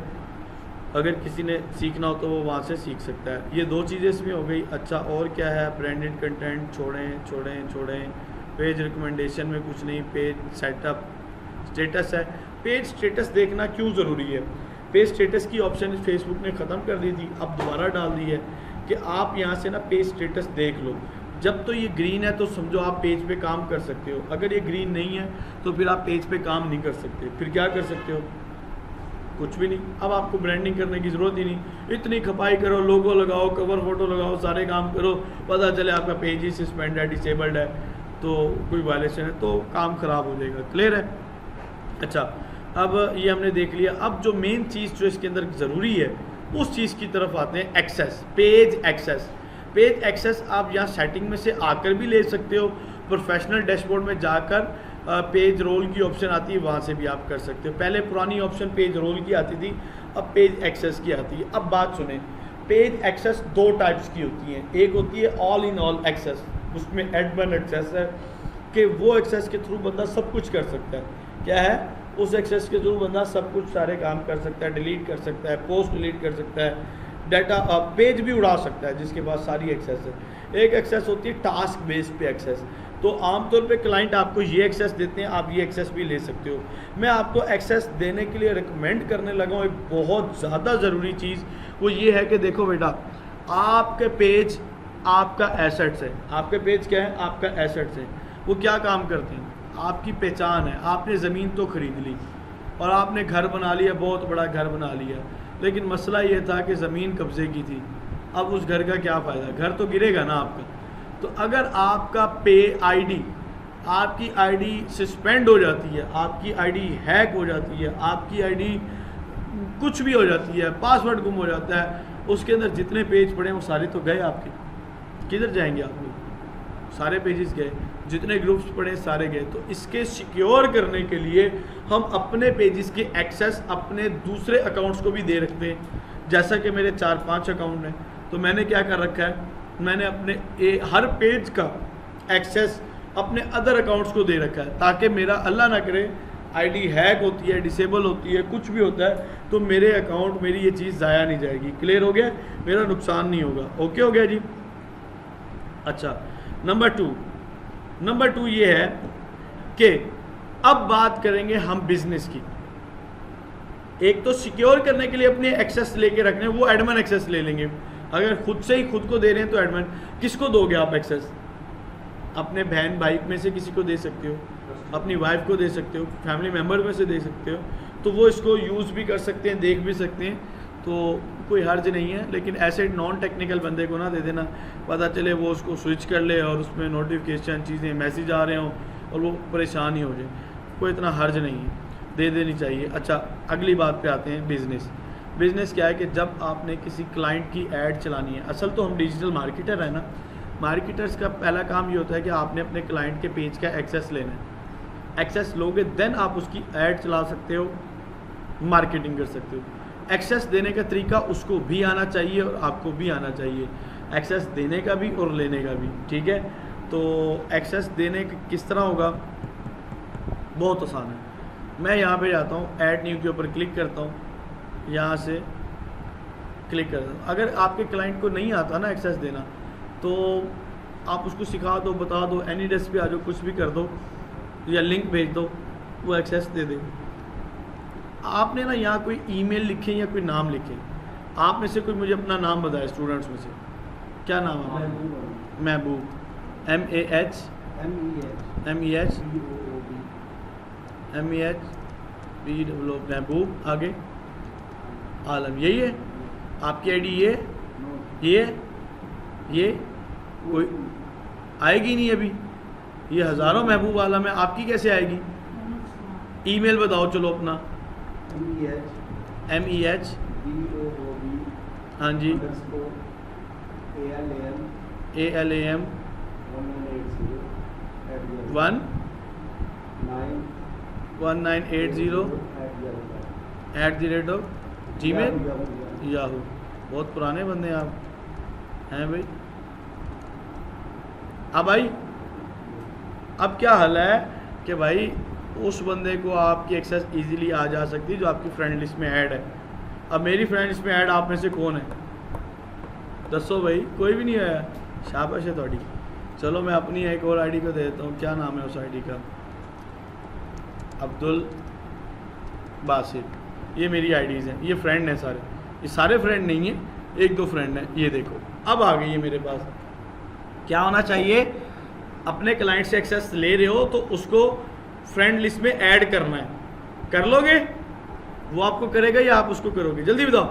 अगर किसी ने सीखना हो तो वो वहाँ से सीख सकता है। ये दो चीज़ें इसमें हो गई। अच्छा, और क्या है, ब्रांडेड कंटेंट छोड़ें। पेज रिकमेंडेशन में कुछ नहीं, पेज सेटअप, स्टेटस है। पेज स्टेटस देखना क्यों ज़रूरी है, पेज स्टेटस की ऑप्शन फेसबुक ने ख़त्म कर दी थी, अब दोबारा डाल दी है कि आप यहाँ से ना पेज स्टेटस देख लो। जब तो ये ग्रीन है तो समझो आप पेज पे काम कर सकते हो, अगर ये ग्रीन नहीं है तो फिर आप पेज पे काम नहीं कर सकते। फिर क्या कर सकते हो, कुछ भी नहीं। अब आपको ब्रांडिंग करने की ज़रूरत ही नहीं, इतनी खपाई करो, लोगो लगाओ, कवर फोटो लगाओ, सारे काम करो, पता चले आपका पेज ही सस्पेंड है, डिसेबल्ड है, तो कोई वायलेशन है तो काम ख़राब हो जाएगा। क्लियर है। अच्छा, अब ये हमने देख लिया। अब जो मेन चीज़ जो इसके अंदर ज़रूरी है उस चीज़ की तरफ आते हैं, access, page access. Page access आप यहाँ सेटिंग में से आकर भी ले सकते हो, प्रोफेशनल डैशबोर्ड में जाकर पेज रोल की ऑप्शन आती है, वहाँ से भी आप कर सकते हो। पहले पुरानी ऑप्शन पेज रोल की आती थी, अब पेज एक्सेस की आती है। अब बात सुने, पेज एक्सेस दो टाइप्स की होती हैं। एक होती है ऑल इन ऑल एक्सेस, उसमें एडमिन एक्सेस है कि वो एक्सेस के थ्रू बंदा सब कुछ कर सकता है। क्या है, उस एक्सेस के थ्रू बंदा सब कुछ, सारे काम कर सकता है, डिलीट कर सकता है, पोस्ट डिलीट कर सकता है, डाटा पेज भी उड़ा सकता है, जिसके पास सारी एक्सेस है। एक एक्सेस होती है टास्क बेस्ड पे एक्सेस, तो आमतौर पे क्लाइंट आपको ये एक्सेस देते हैं, आप ये एक्सेस भी ले सकते हो। मैं आपको एक्सेस देने के लिए रिकमेंड करने लगा हूँ एक बहुत ज़्यादा ज़रूरी चीज़, वो ये है कि देखो बेटा, आपके पेज आपका एसेट्स है। आपके पेज क्या है, आपका एसेट्स है। वो क्या काम करते हैं, आपकी पहचान है। आपने ज़मीन तो ख़रीद ली और आपने घर बना लिया, बहुत बड़ा घर बना लिया, लेकिन मसला ये था कि ज़मीन कब्ज़े की थी। अब उस घर का क्या फ़ायदा, घर तो गिरेगा ना आपका। तो अगर आपका पे आईडी, आपकी आईडी सस्पेंड हो जाती है, आपकी आईडी हैक हो जाती है, आपकी आईडी कुछ भी हो जाती है, पासवर्ड गुम हो जाता है, उसके अंदर जितने पेज पड़े वो सारे तो गए आपके, किधर जाएंगे आप लोग? सारे पेजेस गए, जितने ग्रुप्स पड़े सारे गए। तो इसके सिक्योर करने के लिए हम अपने पेजेस के एक्सेस अपने दूसरे अकाउंट्स को भी दे रखते हैं। जैसा कि मेरे 4-5 अकाउंट हैं, तो मैंने क्या कर रखा है, मैंने अपने हर पेज का एक्सेस अपने अदर अकाउंट्स को दे रखा है, ताकि मेरा अल्लाह ना करे आईडी हैक होती है, डिसेबल होती है, कुछ भी होता है, तो मेरे अकाउंट, मेरी ये चीज़ ज़ाया नहीं जाएगी। क्लियर हो गया? मेरा नुकसान नहीं होगा। ओके हो गया जी? अच्छा, नंबर टू ये है कि अब बात करेंगे हम बिजनेस की। एक तो सिक्योर करने के लिए अपने एक्सेस लेके रखने, वो एडमिन एक्सेस ले लेंगे। अगर खुद से ही खुद को दे रहे हैं तो एडमिन किसको दोगे आप एक्सेस? अपने बहन भाई में से किसी को दे सकते हो, अपनी वाइफ को दे सकते हो, फैमिली मेम्बर में से दे सकते हो, तो वो इसको यूज़ भी कर सकते हैं, देख भी सकते हैं, तो कोई हर्ज नहीं है। लेकिन ऐसे नॉन टेक्निकल बंदे को ना दे देना, पता चले वो उसको स्विच कर ले और उसमें नोटिफिकेशन चीज़ें मैसेज आ रहे हों और वो परेशान ही हो जाए, कोई इतना हर्ज नहीं है, दे देनी चाहिए। अच्छा, अगली बात पे आते हैं, बिज़नेस। बिज़नेस क्या है कि जब आपने किसी क्लाइंट की ऐड चलानी है, असल तो हम डिजिटल मार्केटर है ना, मार्केटर्स का पहला काम ये होता है कि आपने अपने क्लाइंट के पेज का एक्सेस लेना है। एक्सेस लोगे देन आप उसकी ऐड चला सकते हो, मार्केटिंग कर सकते हो। एक्सेस देने का तरीका उसको भी आना चाहिए और आपको भी आना चाहिए, एक्सेस देने का भी और लेने का भी। ठीक है, तो एक्सेस देने का किस तरह होगा, बहुत आसान है। मैं यहाँ पे जाता हूँ, ऐड न्यू के ऊपर क्लिक करता हूँ, यहाँ से क्लिक करता हूँ। अगर आपके क्लाइंट को नहीं आता ना एक्सेस देना, तो आप उसको सिखा दो, बता दो, एनी डेस्क पे आ जाओ, कुछ भी कर दो या लिंक भेज दो, वो एक्सेस दे दे। आपने ना यहाँ कोई ईमेल लिखे या कोई नाम लिखे, आप में से कोई मुझे अपना नाम बताए, स्टूडेंट्स में से क्या नाम है? महबूब, MEH महबूब, आगे आलम, यही है आपकी आईडी? ये कोई आएगी नहीं अभी, ये हज़ारों महबूब आलम है, आपकी कैसे आएगी? ईमेल बताओ चलो अपना। MEH हाँ जी, ALAM 1980 @gmail याहू। बहुत पुराने बंदे आप हैं भाई। अब भाई, अब क्या हाल है कि भाई उस बंदे को आपकी एक्सेस इजीली आ जा सकती है जो आपकी फ्रेंड लिस्ट में ऐड है। अब मेरी फ्रेंड लिस्ट में ऐड आप में से कौन है? दसो भाई, कोई भी नहीं है, शाबाश है थोड़ी। चलो मैं अपनी एक और आईडी को दे देता हूँ, क्या नाम है उस आईडी का? अब्दुल बासिर। ये मेरी आईडीज़ हैं, ये फ्रेंड हैं सारे, ये सारे फ्रेंड नहीं है, 1-2 फ्रेंड हैं। ये देखो अब आ गई है मेरे पास। क्या होना चाहिए? अपने क्लाइंट से एक्सेस ले रहे हो तो उसको फ्रेंड लिस्ट में ऐड करना है। कर लोगे? वो आपको करेगा या आप उसको करोगे? जल्दी बताओ।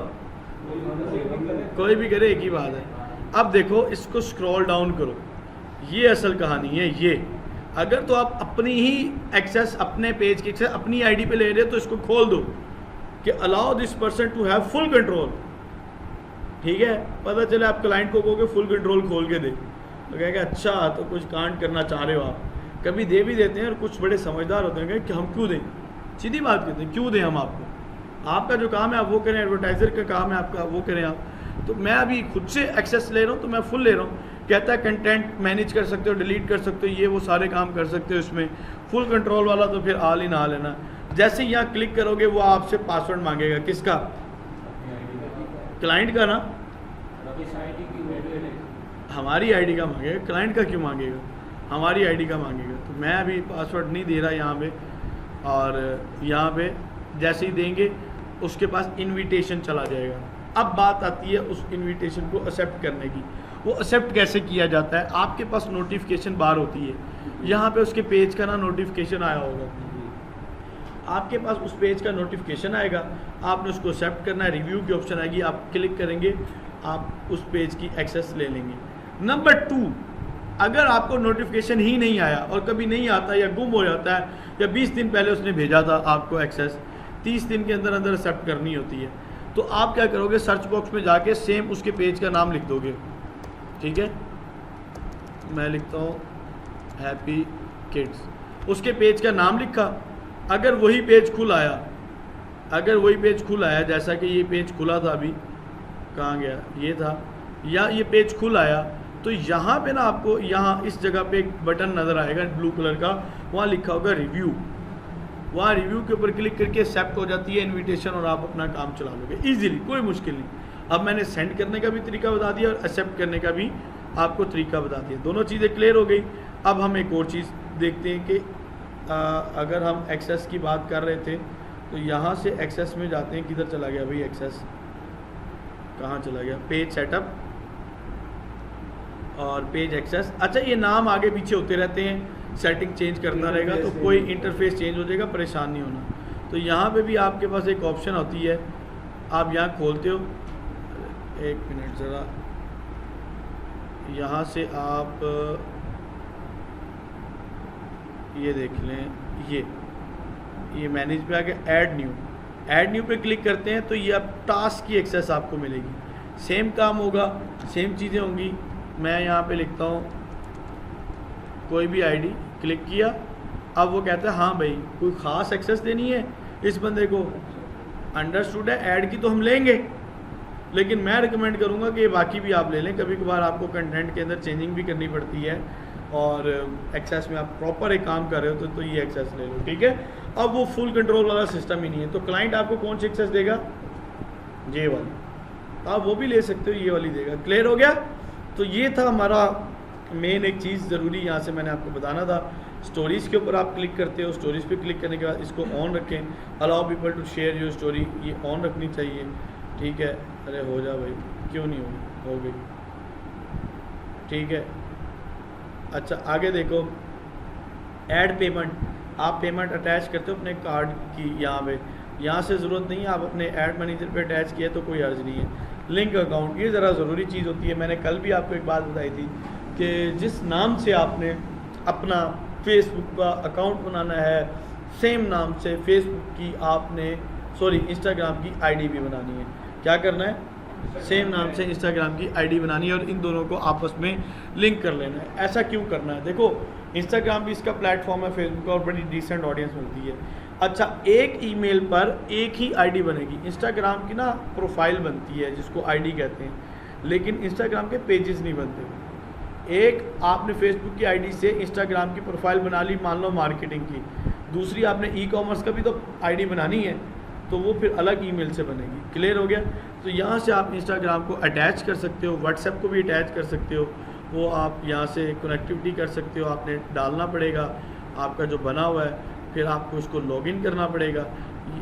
कोई भी करे, एक ही बात है। अब देखो, इसको स्क्रॉल डाउन करो, ये असल कहानी है। ये अगर तो आप अपनी ही एक्सेस, अपने पेज की एक्सेस अपनी आईडी पे ले रहे हो तो इसको खोल दो कि allow this person to have full control. ठीक है, पता चले आप क्लाइंट को कहोगे फुल कंट्रोल खोल के दे, तो कहेगा अच्छा तो कुछ कांड करना चाह रहे हो आप। कभी दे भी देते हैं और कुछ बड़े समझदार होते हैं कि हम क्यों दें, सीधी बात कहते हैं, क्यों दें हम आपको, आपका जो काम है आप वो करें, एडवर्टाइज़र का काम है आपका वो करें आप। तो मैं अभी खुद से एक्सेस ले रहा हूँ तो मैं फुल ले रहा हूँ। कहता है कंटेंट मैनेज कर सकते हो, डिलीट कर सकते हो, ये वो सारे काम कर सकते हो इसमें, फुल कंट्रोल वाला। तो फिर आल ही ना लेना, जैसे ही यहाँ क्लिक करोगे वो आपसे पासवर्ड मांगेगा। किसका? क्लाइंट का ना, हमारी आईडी का मांगेगा, क्लाइंट का क्यों मांगेगा? हमारी आईडी का मांगेगा। तो मैं अभी पासवर्ड नहीं दे रहा यहाँ पे, और यहाँ पे जैसे ही देंगे उसके पास इनविटेशन चला जाएगा। अब बात आती है उस इनविटेशन को एक्सेप्ट करने की। वो एक्सेप्ट कैसे किया जाता है। आपके पास नोटिफिकेशन बार होती है, यहाँ पे उसके पेज का ना नोटिफिकेशन आया होगा, आपके पास उस पेज का नोटिफिकेशन आएगा, आपने उसको एक्सेप्ट करना है, रिव्यू की ऑप्शन आएगी, आप क्लिक करेंगे, आप उस पेज की एक्सेस ले लेंगे। नंबर 2, अगर आपको नोटिफिकेशन ही नहीं आया और कभी नहीं आता या गुम हो जाता है या 20 दिन पहले उसने भेजा था आपको एक्सेस, 30 दिन के अंदर अंदर एक्सेप्ट करनी होती है, तो आप क्या करोगे, सर्च बॉक्स में जाके सेम उसके पेज का नाम लिख दोगे। ठीक है, मैं लिखता हूँ हैप्पी किड्स, उसके पेज का नाम लिखा। अगर वही पेज खुल आया, जैसा कि ये पेज खुला था, अभी कहाँ गया, ये था, या ये पेज खुल आया, तो यहाँ पे ना आपको यहाँ इस जगह पे एक बटन नज़र आएगा ब्लू कलर का, वहाँ लिखा होगा रिव्यू। वहाँ रिव्यू के ऊपर क्लिक करके एक्सेप्ट हो जाती है इनविटेशन और आप अपना काम चला लोगे ईजिली, कोई मुश्किल नहीं। अब मैंने सेंड करने का भी तरीका बता दिया और एक्सेप्ट करने का भी आपको तरीका बता दिया, दोनों चीज़ें क्लियर हो गई। अब हम एक और चीज़ देखते हैं कि अगर हम एक्सेस की बात कर रहे थे तो यहाँ से एक्सेस में जाते हैं, किधर चला गया भाई एक्सेस, कहाँ चला गया, पेज सेटअप और पेज एक्सेस। अच्छा, ये नाम आगे पीछे होते रहते हैं, सेटिंग चेंज करना रहेगा तो कोई इंटरफेस चेंज हो जाएगा, परेशान नहीं होना। तो यहाँ पे भी आपके पास एक ऑप्शन होती है, आप यहाँ खोलते हो, एक मिनट ज़रा, यहाँ से आप ये देख लें, ये मैनेज पे आके ऐड न्यू पे क्लिक करते हैं तो ये अब टास्क की एक्सेस आपको मिलेगी। सेम काम होगा, सेम चीज़ें होंगी। मैं यहाँ पे लिखता हूँ कोई भी आईडी, क्लिक किया, अब वो कहता है हाँ भाई कोई ख़ास एक्सेस देनी है इस बंदे को, अंडरस्टूड है, ऐड की तो हम लेंगे, लेकिन मैं रिकमेंड करूँगा कि ये बाकी भी आप ले लें। कभी कभार आपको कंटेंट के अंदर चेंजिंग भी करनी पड़ती है और एक्सेस में आप प्रॉपर एक काम कर रहे हो तो ये एक्सेस ले लो। ठीक है, अब वो फुल कंट्रोल वाला सिस्टम ही नहीं है, तो क्लाइंट आपको कौन सी एक्सेस देगा, ये वाली, आप वो भी ले सकते हो, ये वाली देगा। क्लियर हो गया। तो ये था हमारा मेन एक चीज़ ज़रूरी यहाँ से मैंने आपको बताना था। स्टोरीज़ के ऊपर आप क्लिक करते हो, स्टोरीज़ पे क्लिक करने के बाद इसको ऑन रखें, allow people to share your story, ये ऑन रखनी चाहिए। ठीक है, अरे हो जा भाई, क्यों नहीं हो गई, ठीक है। अच्छा, आगे देखो, ऐड पेमेंट, आप पेमेंट अटैच करते हो अपने कार्ड की, यहाँ से ज़रूरत नहीं है, आप अपने ऐड मैनेजर पे अटैच किया तो कोई अर्ज नहीं है। लिंक अकाउंट, ये ज़रा ज़रूरी चीज़ होती है। मैंने कल भी आपको एक बात बताई थी कि जिस नाम से आपने अपना फेसबुक का अकाउंट बनाना है, सेम नाम से फेसबुक की आपने इंस्टाग्राम की आईडी भी बनानी है। क्या करना है, सेम नाम से इंस्टाग्राम की आईडी बनानी है और इन दोनों को आपस में लिंक कर लेना है। ऐसा क्यों करना है, देखो इंस्टाग्राम भी इसका प्लेटफॉर्म है, फेसबुक का, और बड़ी डिसेंट ऑडियंस मिलती है। अच्छा, एक ईमेल पर एक ही आईडी बनेगी। इंस्टाग्राम की ना प्रोफाइल बनती है जिसको आईडी कहते हैं, लेकिन इंस्टाग्राम के पेजेस नहीं बनते। एक आपने फेसबुक की आईडी से इंस्टाग्राम की प्रोफाइल बना ली, मान लो मार्केटिंग की, दूसरी आपने ई कॉमर्स का भी तो आईडी बनानी है, तो वो फिर अलग ईमेल से बनेगी। क्लियर हो गया। तो यहाँ से आप इंस्टाग्राम को अटैच कर सकते हो, व्हाट्सएप को भी अटैच कर सकते हो, वो आप यहाँ से कनेक्टिविटी कर सकते हो। आपने डालना पड़ेगा आपका जो बना हुआ है, फिर आपको उसको लॉगिन करना पड़ेगा।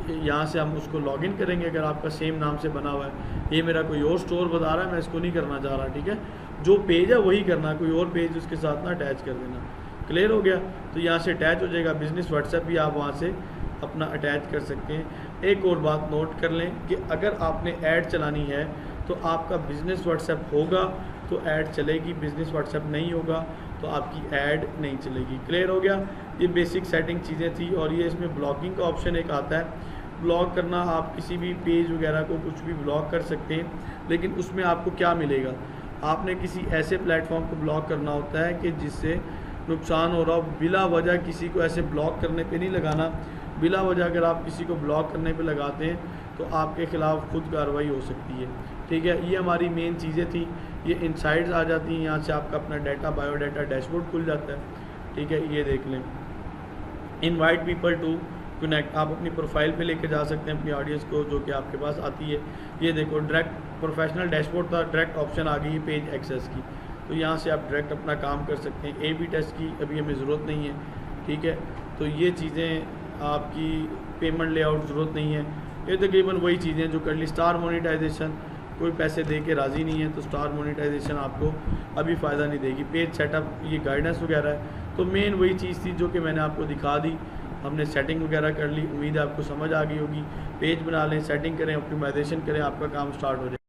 यहाँ से हम उसको लॉगिन करेंगे अगर आपका सेम नाम से बना हुआ है। ये मेरा कोई और स्टोर बता रहा है, मैं इसको नहीं करना चाह रहा, ठीक है। जो पेज है वही करना, कोई और पेज उसके साथ ना अटैच कर देना। क्लियर हो गया। तो यहाँ से अटैच हो जाएगा। बिजनेस व्हाट्सएप भी आप वहाँ से अपना अटैच कर सकते हैं। एक और बात नोट कर लें कि अगर आपने ऐड चलानी है तो आपका बिज़नेस व्हाट्सएप होगा तो ऐड चलेगी, बिज़नेस व्हाट्सएप नहीं होगा तो आपकी ऐड नहीं चलेगी। क्लियर हो गया। ये बेसिक सेटिंग चीज़ें थी। और ये इसमें ब्लॉकिंग का ऑप्शन एक आता है। ब्लॉक करना, आप किसी भी पेज वगैरह को कुछ भी ब्लॉक कर सकते हैं, लेकिन उसमें आपको क्या मिलेगा, आपने किसी ऐसे प्लेटफॉर्म को ब्लॉक करना होता है कि जिससे नुकसान हो रहा हो। बिला वजह किसी को ऐसे ब्लॉक करने पे नहीं लगाना। बिला वजह अगर आप किसी को ब्लॉक करने पे लगाते हैं तो आपके ख़िलाफ़ खुद कार्रवाई हो सकती है। ठीक है, ये हमारी मेन चीज़ें थी। ये इनसाइट्स आ जाती हैं, यहाँ से आपका अपना डाटा, बायोडाटा डैशबोर्ड खुल जाता है। ठीक है, ये देख लें। इनवाइट पीपल टू कनेक्ट, आप अपनी प्रोफाइल पे लेके जा सकते हैं अपनी ऑडियंस को जो कि आपके पास आती है। ये देखो, डायरेक्ट प्रोफेशनल डैशबोर्ड था, डायरेक्ट ऑप्शन आ गई है पेज एक्सेस की, तो यहाँ से आप डायरेक्ट अपना काम कर सकते हैं। A/B टेस्ट की अभी हमें ज़रूरत नहीं है। ठीक है, तो ये चीज़ें आपकी पेमेंट लेआउट ज़रूरत नहीं है। ये तकरीबन वही चीज़ें जो कर ली। स्टार मोनेटाइजेशन कोई पैसे दे के राज़ी नहीं है, तो स्टार मोनेटाइजेशन आपको अभी फ़ायदा नहीं देगी। पेज सेटअप, ये गाइडेंस वगैरह है, तो मेन वही चीज़ थी जो कि मैंने आपको दिखा दी। हमने सेटिंग वगैरह कर ली, उम्मीद है आपको समझ आ गई होगी। पेज बना लें, सेटिंग करें, ऑप्टिमाइजेशन करें, आपका काम स्टार्ट हो जाए।